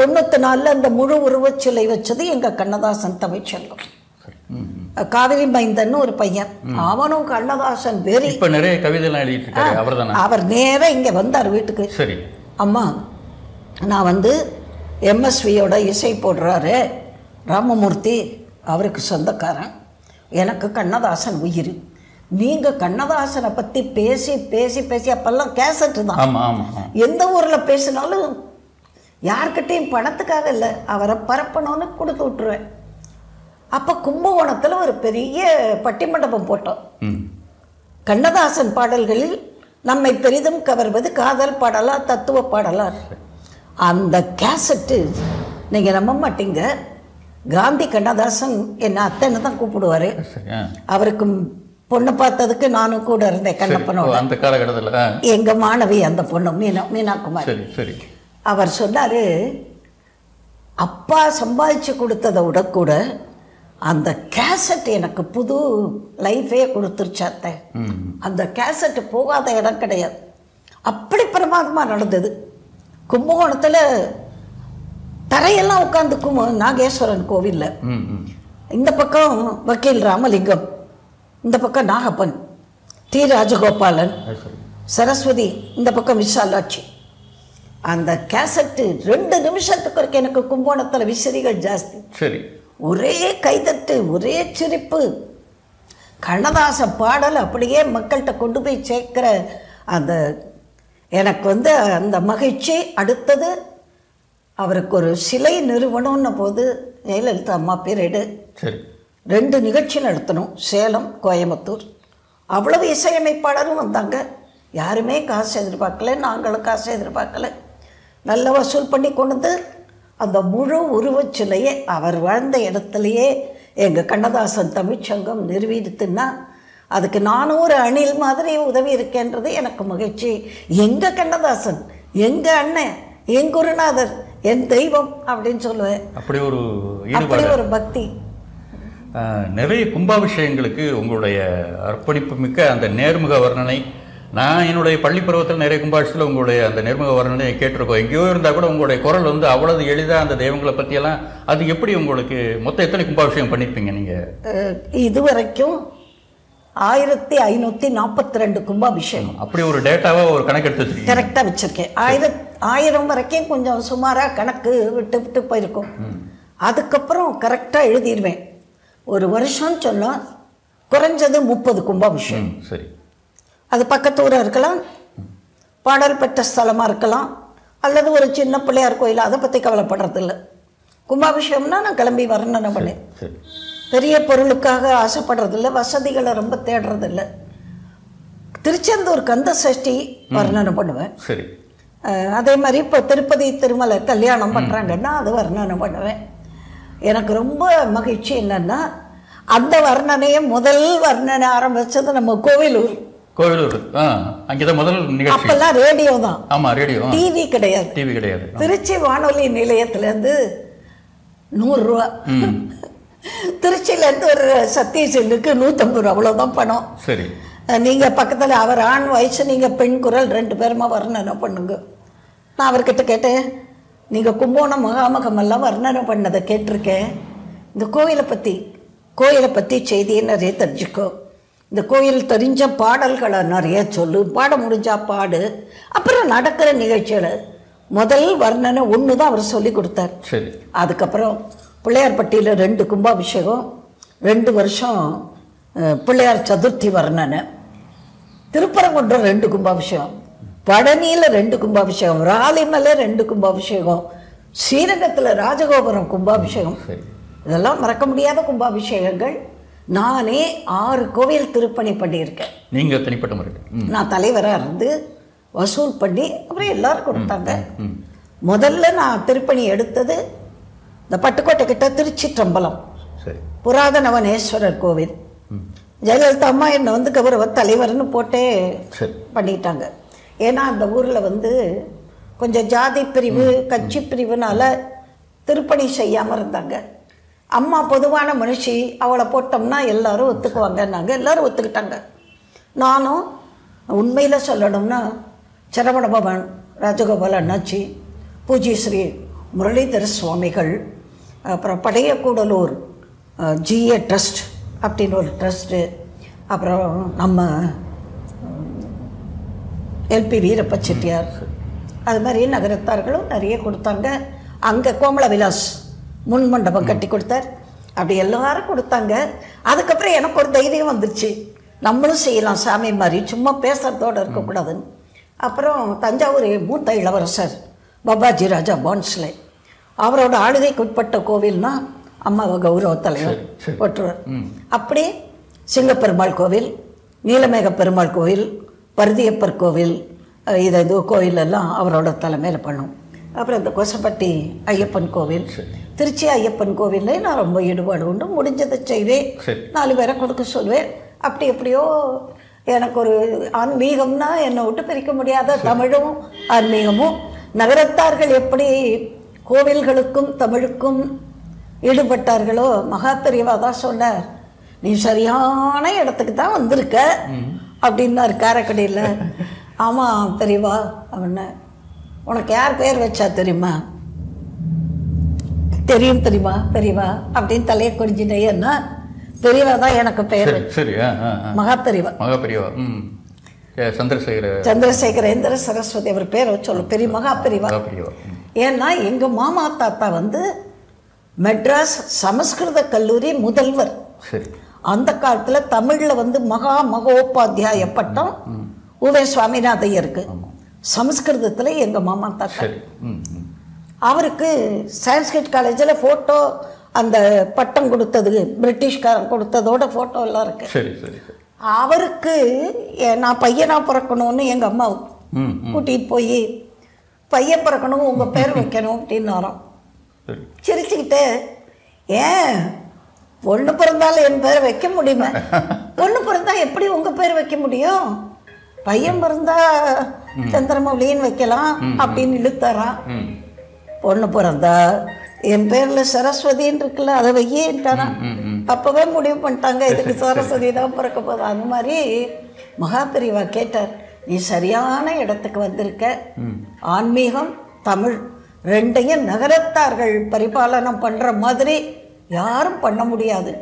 94 அந்த முழு உருவச்சிலை வச்சது எங்கள் கண்ணதாசன் தமிழ்ச்செல்வம். காவிரி மைந்தன் ஒரு பையன், அவனும் கண்ணதாசன் வெறி. இப்ப நிறைய கவிதைலாம் எழுதிட்டு இருக்காரு. அவர் நேரா இங்க வந்தார் வீட்டுக்கு. சரி அம்மா, நான் எம்எஸ்வியோட இசை போடுறாரு ராமமூர்த்தி, அவருக்கு சொந்தக்காரன், எனக்கு கண்ணதாசன் உயிர். நீங்கள் கண்ணதாசனை பற்றி பேசி பேசி பேசி அப்போல்லாம் கேசட்டு தான், எந்த ஊரில் பேசினாலும் யார்கிட்டையும் பணத்துக்காக இல்லை, அவரை பரப்பணும்னு கொடுத்து விட்டுருவேன். அப்போ கும்பகோணத்தில் ஒரு பெரிய பட்டிமண்டபம் போட்டோம். கண்ணதாசன் பாடல்களில் நம்மை பெரிதும் கவர்வது காதல் பாடலா தத்துவ பாடலா. அந்த கேசட்டு நீங்கள் நம்ப மாட்டீங்க, காந்தி கண்ணதாசன் என்ன அத்தைன்னு தான் கூப்பிடுவார். அவருக்கு பொண்ணு பார்த்ததுக்கு நானும் கூட இருந்தேன் கண்ணப்பனோட. அந்த காலகட்டத்தில் எங்கள் மாணவி அந்த பொண்ணு மீனாகுமார். அவர் சொன்னார், அப்பா சம்பாதிச்சு கொடுத்ததை விட கூட அந்த கேசட் எனக்கு புது லைஃபே கொடுத்துருச்சாத்த. அந்த கேசட்டு போகாத இடம் கிடையாது. அப்படி நடந்தது. கும்பகோணத்தில் தரையெல்லாம் உட்காந்துக்கும் நாகேஸ்வரன் கோவிலில். இந்த பக்கம் வக்கீல் ராமலிங்கம், இந்த பக்கம் நாகப்பன், டி ராஜகோபாலன், சரஸ்வதி, இந்த பக்கம் விஷாலாட்சி. அந்த கேசட்டு 2 நிமிஷத்துக்கு எனக்கு கும்பகோணத்தில் விசிறிகள் ஜாஸ்தி. சரி, ஒரே கைதட்டு, ஒரே சிரிப்பு. கண்ணதாசன் பாடல் அப்படியே மக்கள்கிட்ட கொண்டு போய் சேர்க்கிற அந்த எனக்கு அந்த மகிழ்ச்சி. அடுத்தது அவருக்கு ஒரு சிலை நிறுவனம்னு போது ஜெயலலிதா அம்மா பீரியடு 2 நிகழ்ச்சி நடத்தணும், சேலம் கோயம்புத்தூர். அவ்வளவு இசையமைப்பாளரும் வந்தாங்க. யாருமே காசு எதிர்பார்க்கல, நாங்களும் காசு எதிர்பார்க்கல. நல்ல வசூல் பண்ணி கொண்டு அந்த முழு உருவச்சிலையை அவர் வாழ்ந்த இடத்துலையே எங்கள் கண்ணதாசன் தமிழ்ச்சங்கம் நிறுவிடுத்துன்னா அதுக்கு நானும் ஒரு அணில் மாதிரி உதவி இருக்கேன்றது எனக்கு மகிழ்ச்சி. எங்கள் கண்ணதாசன், எங்கள் அண்ணன், என் குருநாதர், என் தெய்வம் அப்படின்னு சொல்லுவேன். அப்படி ஒரு பக்தி. நிறைய கும்பாபிஷேகங்களுக்கு உங்களுடைய அர்ப்பணிப்பு மிக்க அந்த நேர்முக வர்ணனை, நான் என்னுடைய பள்ளி பருவத்தில் நிறைய கும்பாபிஷேகத்தில் உங்களுடைய அந்த நேர்முக வர்ணனையை கேட்டிருக்கோம். எங்கேயோ இருந்தால் கூட உங்களுடைய குரல் அவ்வளவு எளிதாக அந்த தெய்வங்களை பற்றியெல்லாம், அது எப்படி உங்களுக்கு மொத்தம் எத்தனை கும்பாபிஷேகம் பண்ணியிருப்பீங்க நீங்கள்? இதுவரைக்கும் 1542 கும்பாபிஷேகம். அப்படி ஒரு டேட்டாவை ஒரு கணக்கு எடுத்து வச்சிருக்கேன். கரெக்டாக வச்சுருக்கேன். 1000 வரைக்கும் கொஞ்சம் சுமாராக கணக்கு விட்டு விட்டு போயிருக்கோம். அதுக்கப்புறம் கரெக்டாக எழுதிடுவேன். ஒரு வருஷம் சொன்னால் குறைஞ்சது 30 கும்பாபிஷேகம். சரி, அது பக்கத்தூராக இருக்கலாம், பாடல் பெற்ற ஸ்தலமாக இருக்கலாம், அல்லது ஒரு சின்ன பிள்ளையார் கோயில், அதை பற்றி கவலைப்படுறதில்லை. கும்பாபிஷேகம்னா நான் கிளம்பி வரணும். நம்மளே பெரிய பொருளுக்காக ஆசைப்படுறதில்லை, வசதிகளை ரொம்ப தேடுறதில்லை. திருச்செந்தூர் கந்த சஷ்டி வர்ணனை பண்ணுவேன். சரி, அதே மாதிரி இப்போ திருப்பதி திருமலை கல்யாணம் பண்ணுறாங்கன்னா அது வர்ணனை பண்ணுவேன். எனக்கு ரொம்ப மகிழ்ச்சி என்னன்னா, அந்த வர்ணனையை முதல் வர்ணனை ஆரம்பிச்சது நம்ம கோவிலூர். அங்கேதான் முதல் நிகழ்ச்சி. அப்பெல்லாம் ரேடியோ தான். ஆமா, ரேடியோ. டிவி கிடையாது. திருச்சி வானொலி நிலையத்திலேருந்து 100 ரூபா, திருச்சியிலேருந்து ஒரு சத்தியசெல்லுக்கு 150 ரூபா, அவ்வளோதான் பணம். சரி. நீங்கள் பக்கத்தில் அவர் ஆண் வயசு, நீங்கள் பெண் குரல் 2 பேருமா வர்ணனை பண்ணுங்க. நான் அவர்கிட்ட கேட்டேன், நீங்கள் கும்போணம் மகாமகமெல்லாம் வர்ணனை பண்ணதை கேட்டிருக்கேன், இந்த கோயிலை பற்றி செய்தியை நிறைய தெரிஞ்சுக்கோ, இந்த கோயில் தெரிஞ்ச பாடல்களை நிறைய சொல்லு, பாட முடிஞ்சா பாடு, அப்புறம் நடக்கிற நிகழ்ச்சிகளை. முதல் வர்ணனை 1 தான் அவர் சொல்லி கொடுத்தார். சரி. அதுக்கப்புறம் பிள்ளையார்பட்டியில் 2 கும்பாபிஷேகம், 2 வருஷம் பிள்ளையார் சதுர்த்தி வர்ணனை, திருப்பரங்குன்றம் 2 கும்பாபிஷேகம், பழனியில் 2 கும்பாபிஷேகம், ராலிமலை 2 கும்பாபிஷேகம், ஸ்ரீரங்கத்தில் ராஜகோபுரம் கும்பாபிஷேகம். இதெல்லாம் மறக்க முடியாத கும்பாபிஷேகங்கள். நானே 6 கோவில் திருப்பணி பண்ணியிருக்கேன். நீங்கள் தனிப்பட்ட முறை? நான் தலைவராக இருந்து வசூல் பண்ணி அப்புறம் எல்லாரும் கொடுத்தாங்க. முதல்ல நான் திருப்பணி எடுத்தது இந்த பட்டுக்கோட்டை கிட்ட திருச்சிற்றம்பலம் புராதனவனேஸ்வரர் கோவில். ஜெயலலிதா அம்மா என்னை வந்து கௌரவ தலைவர்னு போட்டே பண்ணிட்டாங்க. ஏன்னா அந்த ஊரில் கொஞ்சம் ஜாதி பிரிவு கட்சி பிரிவுனால திருப்பணி செய்யாமல் இருந்தாங்க. அம்மா பொதுவான மனுஷி, அவளை போட்டோம்னா எல்லாரும் ஒத்துக்குவாங்கன்னாங்க. எல்லாரும் ஒத்துக்கிட்டாங்க. நானும் உண்மையில் சொல்லணும்னா சரவண பவன், ராஜகோபால் அண்ணாச்சி, பூஜ்ய ஸ்ரீ முரளிதர சுவாமிகள், அப்புறம் பழைய கூடலூர் ஜிஏ ட்ரஸ்ட் அப்படின்னு ஒரு ட்ரஸ்ட்டு, அப்புறம் நம்ம எல்பி வீரப்ப செட்டியார், அது மாதிரி நகரத்தார்களும் நிறைய கொடுத்தாங்க. அங்கே கோமல விலாஸ் முன் மண்டபம் கட்டி கொடுத்தார். அப்படி எல்லாரும் கொடுத்தாங்க. அதுக்கப்புறம் எனக்கு ஒரு தைரியம் வந்துருச்சு, நம்மளும் செய்யலாம் சாமி மாதிரி, சும்மா பேசுகிறதோடு இருக்கக்கூடாதுன்னு. அப்புறம் தஞ்சாவூர் மூத்த இளவரசர் பாபாஜி ராஜா பான்ஸ்லே, அவரோட ஆளுகைக்கு உட்பட்ட கோவில்னா அம்மாவை கௌரவ தலைவர் போட்டுருவார். அப்படி சிங்கப்பெருமாள் கோவில், நீலமேக பெருமாள் கோவில், பருதியப்பர் கோவில், இது கோவிலெல்லாம் அவரோட தலைமையில் பண்ணும். அப்புறம் இந்த கொசப்பட்டி ஐயப்பன் கோவில், திருச்சி ஐயப்பன் கோவிலில் நான் ரொம்ப ஈடுபாடு உண்டு. முடிஞ்சதை செய்வேன், 4 பேரை கொடுக்க சொல்வேன். அப்படி எப்படியோ எனக்கு ஒரு ஆன்மீகம்னா என்னை விட்டு பிரிக்க முடியாத தமிழும் ஆன்மீகமும். நகரத்தார்கள் எப்படி கோவில்களுக்கும் தமிழுக்கும் ஈடுபட்டார்களோ, மகா பெரியவா தான் சொன்னார், நீ சரியான இடத்துக்கு தான் வந்திருக்க அப்படின்னாரு காரைக்குடியில். ஆமாம் பெரியவா அப்படின்ன. உனக்கு யார் பேர் வச்சா தெரியுமா? தெரியும் தெரியுமா பெரியவா அப்படின்னு தலையை குடிஞ்சினேன்னா, பெரியவா தான் எனக்கு பேர். மகா பெரியவா. சந்திரசேகரேந்திர சரஸ்வதி அவர் பேரை சொல்லு, பெரிய மகா பெரியவா. ஏன்னா எங்கள் மாமா தாத்தா மெட்ராஸ் சமஸ்கிருத கல்லூரி முதல்வர். அந்த காலத்தில் தமிழில் மகா மகோபாத்தியாய பட்டம் உவே சுவாமிநாதையருக்கு, சமஸ்கிருதத்தில் எங்கள் மாமா தாத்தா. அவருக்கு சான்ஸ்கிரிட் காலேஜில் ஃபோட்டோ, அந்த பட்டம் கொடுத்தது பிரிட்டிஷ்காரன் கொடுத்ததோட ஃபோட்டோ எல்லாம் இருக்கு. அவருக்கு நான் பையனாக பிறக்கணும்னு எங்கள் அம்மா கூட்டிகிட்டு போய், பையன் பிறக்கணும் உங்கள் பேர் வைக்கணும் அப்படின்னு வரோம். சிரிச்சுக்கிட்டு, ஏன் பொண்ணு பிறந்தாலும் என் பேரை வைக்க முடியுமா? பொண்ணு பிறந்தா எப்படி உங்கள் பேர் வைக்க முடியும்? பையன் பிறந்தா சந்திரமௌலின்னு வைக்கலாம் அப்படின்னு இழுத்தரான். பொண்ணு பிறந்தா என் பேரில் சரஸ்வதின்னு இருக்குல்ல, அதை வையேன்ட்டானா. அப்போவே முடிவு பண்ணிட்டாங்க இதுக்கு சரஸ்வதி தான் பிறக்க போதும். அந்த மாதிரி மகா பெரியவா கேட்டார், நீ சரியான இடத்துக்கு வந்திருக்க. ஆன்மீகம் தமிழ் ரெண்டையும் நகரத்தார்கள் பரிபாலனம் பண்ணுற மாதிரி யாரும் பண்ண முடியாது.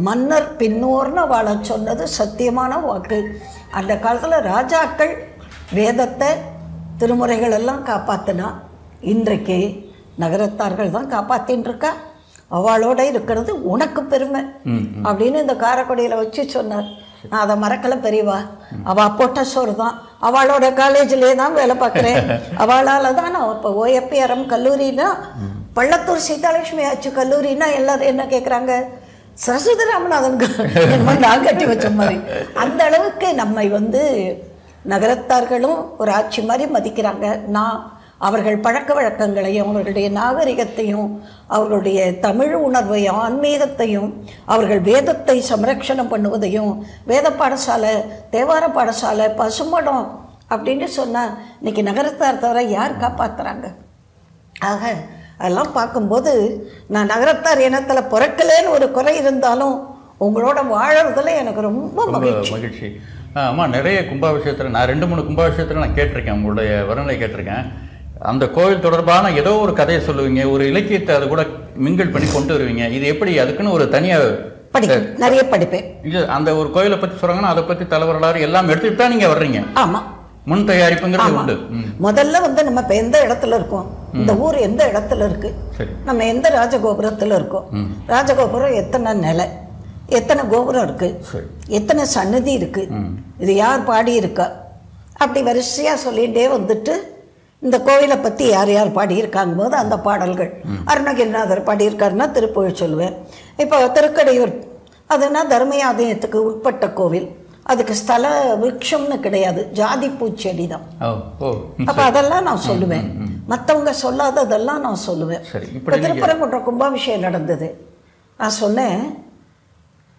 மன்னர் பின்னோர்னு வாழ சொன்னது சத்தியமான வாக்கு. அந்த காலத்தில் ராஜாக்கள் வேதத்தை திருமுறைகள் எல்லாம் காப்பாற்றினா, இன்றைக்கு நகரத்தார்கள் தான் காப்பாற்றின்னு இருக்கா. அவளோட இருக்கிறது உனக்கு பெருமை அப்படின்னு இந்த காரைக்குடியில் வச்சு சொன்னார். நான் அதை மறக்கலை பெரியவா. அவள் போட்ட சோறு தான். அவளோட காலேஜிலே தான் வேலை பார்க்குறேன். அவளால் தான் நான் இப்போ OFPRM கல்லூரினா, பள்ளத்தூர் சீதாலட்சுமி ஆச்சு கல்லூரினா எல்லாரும் என்ன கேட்குறாங்க, சரஸ்வதி ராமநாதன் நான் கட்டி வச்ச மாதிரி. அந்த அளவுக்கு நம்மை நகரத்தார்களும் ஒரு ஆட்சி மாதிரி மதிக்கிறாங்க. நான் அவர்கள் பழக்க வழக்கங்களையும் அவர்களுடைய நாகரிகத்தையும் அவர்களுடைய தமிழ் உணர்வையும் ஆன்மீகத்தையும் அவர்கள் வேதத்தை சம்ரக்ஷணம் பண்ணுவதையும் வேத பாடசாலை, தேவார பாடசாலை, பசுமடம் அப்படின்னு சொன்னால் இன்றைக்கி நகரத்தார் தவிர யார் காப்பாற்றுறாங்க? ஆக அதெல்லாம் பார்க்கும்போது நான் நகரத்தார் இனத்தில் பிறக்கலேன்னு ஒரு குறை இருந்தாலும் உங்களோட வாழறதுல எனக்கு ரொம்ப மகிழ்ச்சி. அம்மா, நிறைய கும்பாபிஷேகத்தில் நான் 2-3 கும்பாபிஷேகத்தில் நான் கேட்டிருக்கேன், உங்களுடைய வரநிலை கேட்டிருக்கேன். அந்த கோவில் தொடர்பான ஏதோ ஒரு கதையை சொல்லுவீங்க, ஒரு இலக்கியத்தை அது கூட மிங்கிள் பண்ணி கொண்டு வருவீங்க. இது எப்படி? அதுக்குன்னு ஒரு தனியாக நிறைய படிப்பேன். இது அந்த ஒரு கோயிலை பற்றி சொல்கிறாங்கன்னா அதை பற்றி தலைவரலாறு எல்லாம் எடுத்துகிட்டு தான் நீங்கள் வர்றீங்க. ஆமாம், முன் தயாரிப்புங்கிறது உண்டு. முதல்ல நம்ம இப்போ எந்த இடத்துல இருக்கோம், இந்த ஊர் எந்த இடத்துல இருக்கு, நம்ம எந்த ராஜகோபுரத்தில் இருக்கோம், ராஜகோபுரம் எத்தனை நிலை, எத்தனை கோபுரம் இருக்கு, எத்தனை சன்னதி இருக்கு, இது யார் பாடி இருக்கா, அப்படி வரிசையாக சொல்லிகிட்டே வந்துட்டு இந்த கோவிலை பற்றி யார் யார் பாடியிருக்காங்க போது அந்த பாடல்கள் அருணகிரிநாதர் பாடியிருக்காருன்னா திருப்புகழ் சொல்லுவேன். இப்போ திருக்கடையூர் அதுனா தர்மயாதயத்துக்கு உட்பட்ட கோவில், அதுக்கு ஸ்தல விருட்சம்னு கிடையாது, ஜாதி பூச்செடி தான். அப்போ அதெல்லாம் நான் சொல்லுவேன், மற்றவங்க சொல்லாததெல்லாம் நான் சொல்லுவேன். இப்போ திருப்பரங்குன்ற கும்பாபிஷேகம் நடந்தது, நான் சொன்னேன்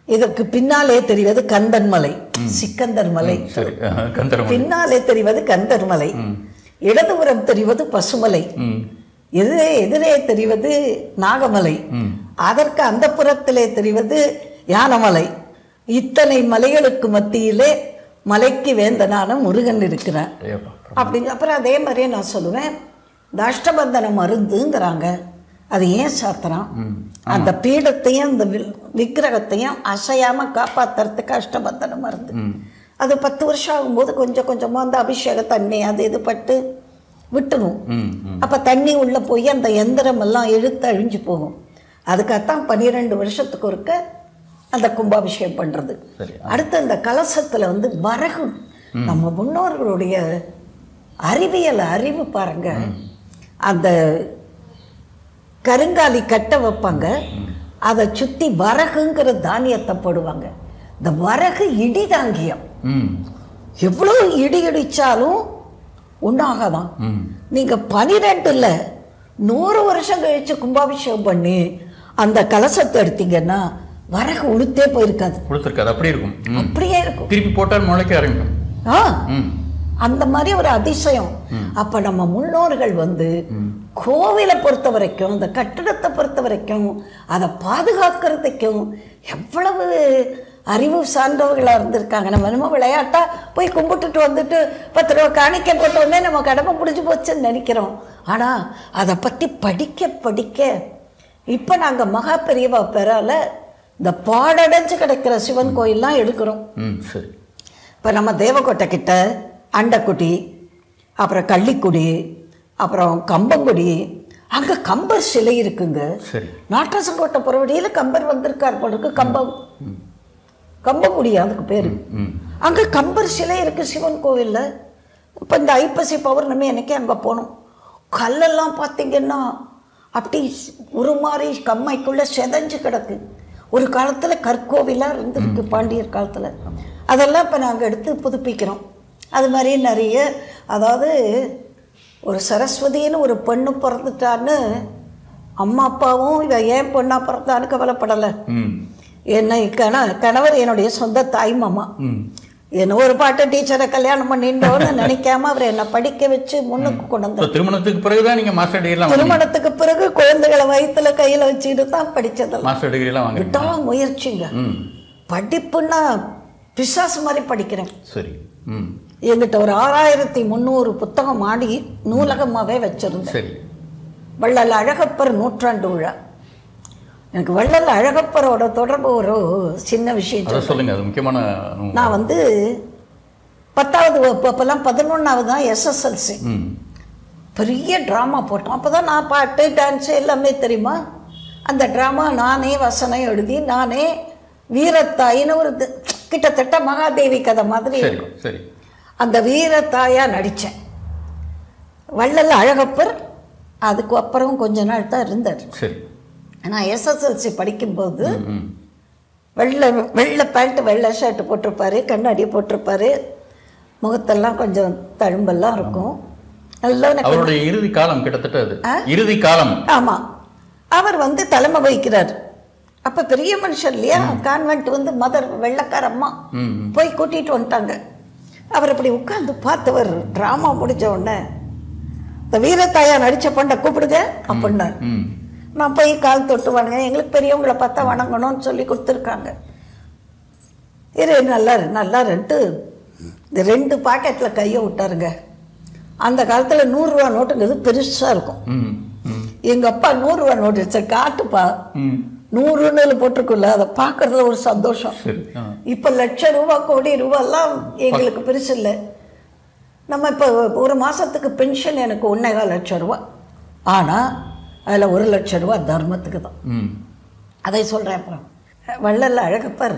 இதற்கு பின்னாலே தெரிவது கந்தன் மலை, சிக்கந்தர் மலை, பின்னாலே தெரிவது கந்தர் மலை, இடதுபுறம் தெரிவது பசுமலை, எதிரே தெரிவது நாகமலை, அதற்கு அந்த புறத்திலே தெரிவது யானமலை. இத்தனை மலைகளுக்கு மத்தியிலே மலைக்கு வேந்தனான முருகன் இருக்கிறான் அப்படிங்க. அப்புறம் அதே மாதிரியே நான் சொல்லுவேன், இந்த அஷ்டபந்தன மருந்துங்கிறாங்க, அது ஏன் சாத்திரம்? அந்த பீடத்தையும் அந்த விக்கிரகத்தையும் அசையாமல் காப்பாற்றுறதுக்கு அஷ்டபந்தன மருந்து. அது 10 வருஷம் ஆகும்போது கொஞ்சம் கொஞ்சமாக அந்த அபிஷேக தண்ணி அது இது பட்டு விட்டுணும். அப்போ தண்ணி உள்ளே போய் அந்த எந்திரம் எல்லாம் இழுத்து அழிஞ்சு போகும். அதுக்காகத்தான் 12 வருஷத்துக்கு ஒருக்க அந்த கும்பாபிஷேகம் பண்ணுறது. அடுத்து அந்த கலசத்தில் வரகு, நம்ம முன்னோர்களுடைய அறிவு பாருங்க. அந்த கருங்காலி கட்ட வைப்பாங்க, அதை சுற்றி வரகுங்கிற தானியத்தை போடுவாங்க. இந்த வரகு இடி தாங்கியம், எவ்வளோ இடி இடித்தாலும் ஒன்றாகதான். நீங்கள் 12 100 வருஷம் கழிச்சு கும்பாபிஷேகம் பண்ணி அந்த கலசத்தை எடுத்தீங்கன்னா வரகு உளுத்தே போயிருக்காது, அப்படியே இருக்கும், அப்படியே இருக்கும், திருப்பி போட்டால் முளைக்க ஆரம்பிக்கும். அந்த மாதிரி ஒரு அதிசயம். அப்ப நம்ம முன்னோர்கள் கோவிலை பொறுத்த வரைக்கும், அந்த கட்டிடத்தை பொறுத்த வரைக்கும், அதை பாதுகாக்கிறதுக்கும் எவ்வளவு அறிவு சார்ந்தவர்களாக இருந்திருக்காங்க. நம்ம என்னமோ விளையாட்டா போய் கும்பிட்டுட்டு வந்துட்டு 10 ரூபா காணிக்க போட்ட உடனே நம்ம கடமை பிடிச்சி போச்சுன்னு நினைக்கிறோம். ஆனால் அதை பற்றி படிக்க இப்போ நாங்கள் மகா பெரியவா பெறால இந்த பாடடைஞ்சு கிடைக்கிற சிவன் கோயில்லாம் எடுக்கிறோம். இப்போ நம்ம தேவக்கோட்டை கிட்ட அண்டக்குடி, அப்புறம் கள்ளிக்குடி, அப்புறம் கம்பங்குடி, அங்கே கம்பர் சிலை இருக்குங்க. நாட்டரசங்கோட்டை புறவடியில் கம்பர் வந்திருக்கார் போலுக்கு, கம்பங்குடி அதுக்கு பேர். அங்கே கம்பர் சிலை இருக்கு சிவன் கோவிலில். இப்போ இந்த ஐப்பசி பௌர்ணமி அன்னைக்கு அங்கே போனோம். கல்லெல்லாம் பார்த்தீங்கன்னா அப்படி ஒரு மாதிரி கம்மைக்குள்ளே செதஞ்சு கிடக்கு. ஒரு காலத்தில் கற்கோவிலாக இருந்திருக்கு பாண்டியர் காலத்தில். அதெல்லாம் இப்போ நாங்கள் எடுத்து புதுப்பிக்கிறோம். அது மாதிரி நிறைய, அதாவது ஒரு சரஸ்வதின்னு ஒரு பெண்ணு பிறந்துட்டான்னு அம்மா அப்பாவும் இவ ஏன் பொண்ணா பிறந்தான்னு கவலைப்படலை. என்னை கணவர் என்னுடைய சொந்த தாய் மாமா, என்ன ஒரு பாட்டு டீச்சரை கல்யாணம் பண்ணிட்டோன்னு நினைக்காம அவர் என்னை படிக்க வச்சு முன்னுக்கு கொண்டு வந்தார். திருமணத்துக்கு பிறகுதான் நீங்க மாஸ்டர் டிகிரி? திருமணத்துக்கு பிறகு குழந்தைகளை வயிற்றுல கையில வச்சுட்டு தான் படிச்சதெல்லாம். மாஸ்டர் டிகிரி எல்லாம் விட்டா முயற்சிங்க. படிப்புன்னா பிசாசு மாதிரி படிக்கிறேன். சரி. எங்கிட்ட ஒரு 6300 புத்தகம் ஆடி நூலகமாகவே வச்சிருந்தேன். வள்ளல் அழகப்பர் 100ஆண்டு விழா. எனக்கு வள்ளல் அழகப்பரோட தொடர்பு ஒரு சின்ன விஷயம் சொல்லுங்க, அது முக்கியமான. நான் 10வது வகுப்பு, அப்போல்லாம் 11வது தான் SSLC. பெரிய ட்ராமா போட்டோம். அப்போ தான் நான் பாட்டு டான்ஸு எல்லாமே தெரியுமா. அந்த ட்ராமா நானே வசனம் எழுதி நானே வீரத்தாயின்னு ஒரு கிட்டத்தட்ட மகாதேவி கதை மாதிரி இருக்கும். அந்த வீரத்தாயாக நடித்தேன். வள்ளல் அழகப்பர் அதுக்கு அப்புறம் கொஞ்ச நாள் தான் இருந்தார். நான் SSLC படிக்கும்போது வெள்ளை பேண்ட்டு வெள்ளை ஷர்ட்டு போட்டிருப்பாரு, கண்ணாடி போட்டிருப்பாரு, முகத்தெல்லாம் கொஞ்சம் தழும்பெல்லாம் இருக்கும். நல்லவனை அவருடைய இறுதி காலம் கிட்டத்தட்ட அது இறுதி காலம். ஆமா, அவர் வந்து தலைமை வகிக்கிறார். அப்ப பெரிய மனுஷன் இல்லையா, கான்வென்ட் வந்து மதர் வெள்ளக்கார அம்மா போய் கூட்டிட்டு வந்துட்டாங்க. அவர் அப்படி உட்கார்ந்து பார்த்தவர் டிராமா முடிஞ்ச உடனே இந்த வீரத்தாயா நடிச்ச பொண்ணை கூப்பிடுங்க அப்படின்னாரு. நான் போய் கால் தொட்டு வணங்க, எங்களுக்கு பெரியவங்களை பார்த்தா வணங்கணும்னு சொல்லி கொடுத்துருக்காங்க. இரு நல்லாருன்ட்டு இந்த 2 பாக்கெட்டில் கையை விட்டாருங்க. அந்த காலத்தில் 100 ரூபா நோட்டுங்கிறது பெருசாக இருக்கும். எங்கள் அப்பா 100 ரூபா நோட்டு வச்ச காட்டுப்பா 100ன்னு போட்டிருக்குல்ல, அதை பார்க்கறதுல ஒரு சந்தோஷம். இப்போ லட்சம் ரூபா கோடி ரூபாலாம் எங்களுக்கு பெருசு இல்லை. நம்ம இப்போ ஒரு மாதத்துக்கு பென்ஷன் எனக்கு 1.25 லட்சம் ரூபா. ஆனால் அதில் 1 லட்சம் ரூபா தர்மத்துக்கு தான். அதை சொல்கிறேன். அப்புறம் வள்ளல்ல அழகப்பர்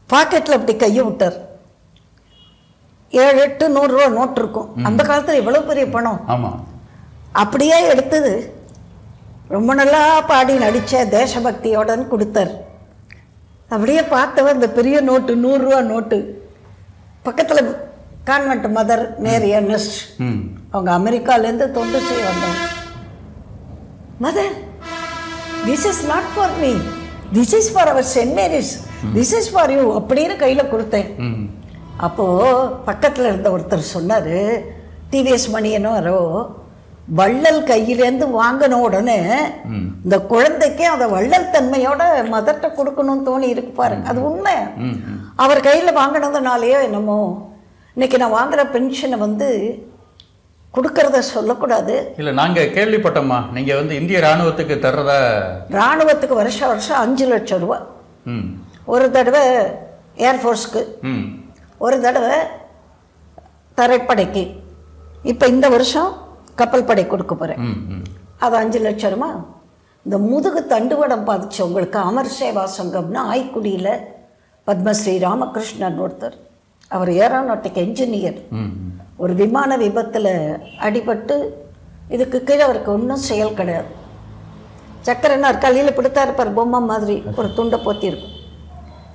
பாக்கெட்டில் அப்படி கையை விட்டார். 7-8 100 ரூபா நோட்டு இருக்கும். அந்த காலத்தில் இவ்வளோ பெரிய பணம். ஆமாம். அப்படியே எடுத்தது ரொம்ப நல்லா பாடி நடித்த தேசபக்தியோடன்னு கொடுத்தார். அப்படியே பார்த்தவன் இந்த பெரிய நோட்டு 100 ரூபா நோட்டு பக்கத்தில் கான்வென்ட் மதர் மேரி எர்னஸ்ட், அவங்க அமெரிக்காலேருந்து தொண்டு செய்ய வந்தாங்க. Mother, this is not for me, this is for our saint Mary's, this is for you அப்படின்னு கையில் கொடுத்தேன். அப்போது பக்கத்தில் இருந்த ஒருத்தர் சொன்னார், டிவிஎஸ் மணியனோ யாரோ, வள்ளல் கையிலேருந்து வாங்கின உடனே இந்த குழந்தைக்கே அதை வள்ளல் தன்மையோட மதர்கிட்ட கொடுக்கணும்னு தோணி இருக்கு பாருங்க. அது உண்மை. அவர் கையில் வாங்கினதுனாலேயோ என்னமோ இன்னைக்கு நான் வாங்குற பென்ஷனை வந்து கொடுக்கறத சொல்லக்கூடாது. இல்லை, நாங்கள் கேள்விப்பட்டோம்மா, நீங்கள் வந்து இந்திய இராணுவத்துக்கு தர்றதா? இராணுவத்துக்கு வருஷம் 5 லட்சம் ரூபா. ஒரு தடவை ஏர்ஃபோர்ஸ்க்கு, ஒரு தடவை தரைப்படைக்கு, இப்போ இந்த வருஷம் கப்பல் படை கொடுக்க போகிறேன். அது 5 லட்சம் ரூபா. இந்த முதுகு தண்டுவடம் பாதிச்சவங்களுக்கு அமர் சேவா சங்கம்னா ஆய்க்குடியில் பத்மஸ்ரீ ராமகிருஷ்ணன் ஒருத்தர், அவர் ஏரோநாட்டிக் என்ஜினியர். ஒரு விமான விபத்தில் அடிபட்டு இதுக்கு கீழே அவருக்கு ஒன்றும் செயல் கிடையாது. சக்கரனார் கையில் பிடித்தா இருப்பார், பொம்மை மாதிரி ஒரு துண்டை போத்தி இருக்கும்.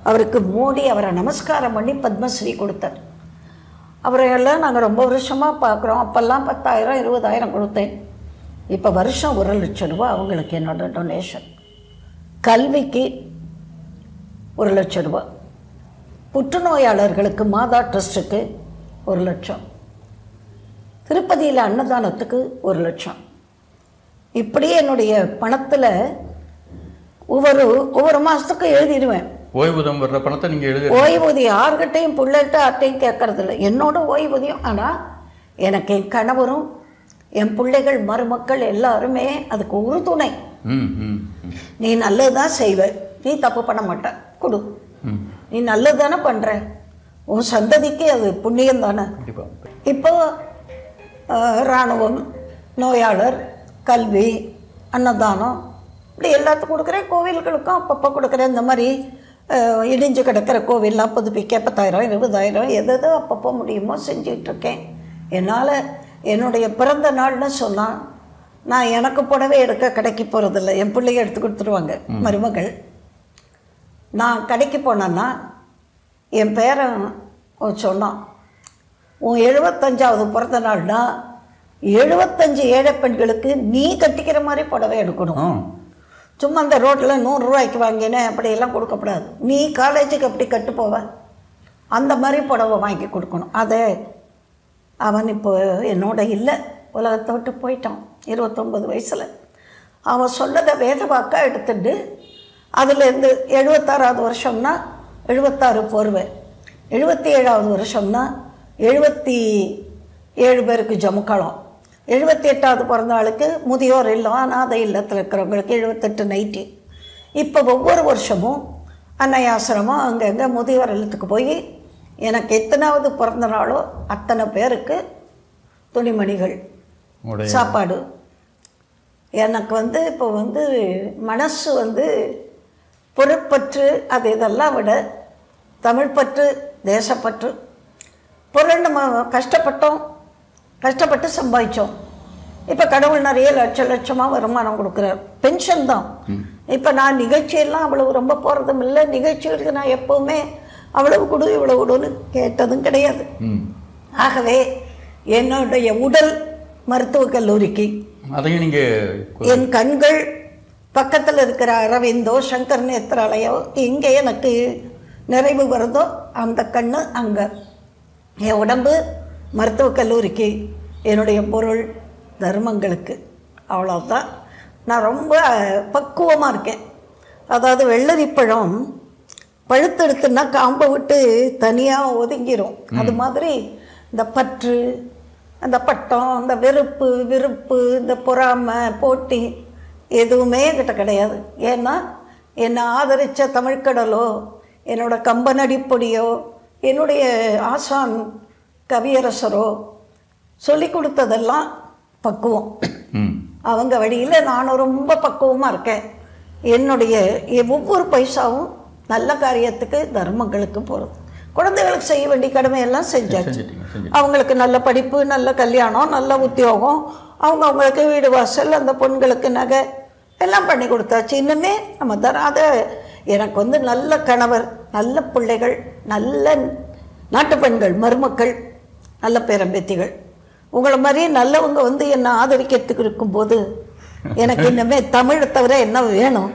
அவருக்கு மோடி அவரை நமஸ்காரம் பண்ணி பத்மஸ்ரீ கொடுத்தார். அவரையெல்லாம் நாங்கள் ரொம்ப வருஷமாக பார்க்குறோம். அப்போல்லாம் 10,000 20,000 கொடுத்தேன். இப்போ வருஷம் 1 லட்சம் ரூபா அவங்களுக்கு என்னோட டொனேஷன். கல்விக்கு 1 லட்சம் ரூபா, புற்றுநோயாளர்களுக்கு மாதா ட்ரஸ்ட்டுக்கு 1 லட்சம், திருப்பதியில் அன்னதானத்துக்கு 1 லட்சம். இப்படியே என்னுடைய பணத்தில் ஒவ்வொரு மாதத்துக்கு எழுதிடுவேன். ஓய்வூதியம் வர்ற பணத்தை நீங்கள் எழுதி? ஓய்வூதியம் யார்கிட்டையும் பிள்ளைகிட்ட அட்டையும் கேட்கறதில்ல, என்னோட ஓய்வூதியம். ஆனால் எனக்கு என் கணவரும் என் பிள்ளைகள் மருமக்கள் எல்லாருமே அதுக்கு உறுதுணை. நீ நல்லது தான் செய்வ, நீ தப்பு பண்ண மாட்ட, கொடு, நீ நல்லது தானே பண்ணுற, உன் சந்ததிக்கு அது புண்ணியம் தானே. இப்போ இராணுவம், நோயாளர், கல்வி, அன்னதானம் இப்படி எல்லாத்துக்கும் கொடுக்குறேன். கோவில்களுக்கும் அப்பப்போ கொடுக்குறேன். இந்த மாதிரி இடிஞ்சு கிடக்கிற கோவில்லாம் புதுப்பிக்க 10,000 20,000 எதோ அப்பப்போ முடியுமோ செஞ்சிட்ருக்கேன். என்னால் என்னுடைய பிறந்த நாள்னு சொன்னால் நான் எனக்கு புடவை எடுக்க கடைக்கு போகிறதில்ல, என் பிள்ளைங்க எடுத்து கொடுத்துருவாங்க மருமகள். நான் கடைக்கு போனேன்னா என் பேரன் சொன்னான், உன் 75வது பிறந்த நாள்னா 75 ஏழை பெண்களுக்கு நீ கட்டிக்கிற மாதிரி புடவை எடுக்கணும். சும்மா அந்த ரோட்டில் 100 ரூபாய்க்கு வாங்கினேன் அப்படியெல்லாம் கொடுக்கப்படாது. நீ காலேஜுக்கு அப்படி கட்டு போவ, அந்த மாதிரி புடவை வாங்கி கொடுக்கணும். அதை அவன் இப்போ என்னோட இல்லை, உலகத்தை விட்டு போயிட்டான் 29 வயசில். அவன் சொன்னதை வேத வாக்காக எடுத்துட்டு அதுலேருந்து 76வது வருஷம்னா 76 போர்வை, 77வது வருஷம்னா 77 பேருக்கு ஜமுக்களம், 78வது பிறந்த ஆளுக்கு முதியோர் இல்லம் அனாதை இல்லத்தில் இருக்கிறவங்களுக்கு 78 நைட்டி. இப்போ ஒவ்வொரு வருஷமும் அன்னை ஆசிரமம் அங்கங்கே முதியோர் இல்லத்துக்கு போய் எனக்கு எத்தனாவது பிறந்த நாளோ அத்தனை பேருக்கு துணிமணிகள், சாப்பாடு. எனக்கு வந்து இப்போ வந்து மனசு வந்து பொருட்பற்று அது இதெல்லாம் விட தமிழ் பற்று, தேசப்பற்று. பொருள் நம்ம கஷ்டப்பட்டு சம்பாதிச்சோம். இப்போ கடவுள் நிறைய லட்சமாக வருமானம் கொடுக்குறார், பென்ஷன் தான். இப்போ நான் நிகழ்ச்சியெல்லாம் அவ்வளவு ரொம்ப போகிறதும் இல்லை, நிகழ்ச்சிகளுக்கு நான் எப்போவுமே அவ்வளவு கொடு இவ்வளவு கொடுன்னு கேட்டதும் கிடையாது. ஆகவே என்னுடைய உடல் மருத்துவக் கல்லூரிக்கு, அதையும் நீங்கள் என் கண்கள் பக்கத்தில் இருக்கிற அரவிந்தோ சங்கர் நேத்ராலயோ எங்கே எனக்கு நிறைவு வருதோ அந்த கண்ணு அங்கே, என் உடம்பு மருத்துவக் கல்லூரிக்கு, என்னுடைய பொருள் தர்மங்களுக்கு. அவ்வளோதான். நான் ரொம்ப பக்குவமாக இருக்கேன். அதாவது வெள்ளரிப்பழம் பழுத்தெடுத்துன்னா காம்பை விட்டு தனியாக ஒதுங்கிரும். அது மாதிரி இந்த பற்று, அந்த பட்டம், அந்த விருப்பு, இந்த பொறாமை, போட்டி எதுவுமே என்கிட்ட கிடையாது. ஏன்னா என்னை ஆதரித்த தமிழ்கடலோ, என்னோட கம்பனடிப்பொடியோ, என்னுடைய ஆசான் கவியரசரோ சொல்லி கொடுத்ததெல்லாம் பக்குவம். அவங்க வழியில் நானும் ரொம்ப பக்குவமாக இருக்கேன். என்னுடைய ஒவ்வொரு பைசாவும் நல்ல காரியத்துக்கு தர்மங்களுக்கு போகிறது. குழந்தைகளுக்கு செய்ய வேண்டிய கடமையெல்லாம் செஞ்சாச்சு. அவங்களுக்கு நல்ல படிப்பு, நல்ல கல்யாணம், நல்ல உத்தியோகம், அவங்களுக்கு வீடு வாசல், அந்த பொண்களுக்கு நகை எல்லாம் பண்ணி கொடுத்தாச்சு. இன்னுமே நம்ம அதை எனக்கு நல்ல கணவர், நல்ல பிள்ளைகள், நல்ல நாட்டு பெண்கள், மருமக்கள், நல்ல பேரம்பேத்திகள், உங்களை மாதிரி நல்லவங்க என்னை ஆதரிக்கிறதுக்கு இருக்கும்போது எனக்கு இன்னுமே தமிழை தவிர என்ன வேணும்?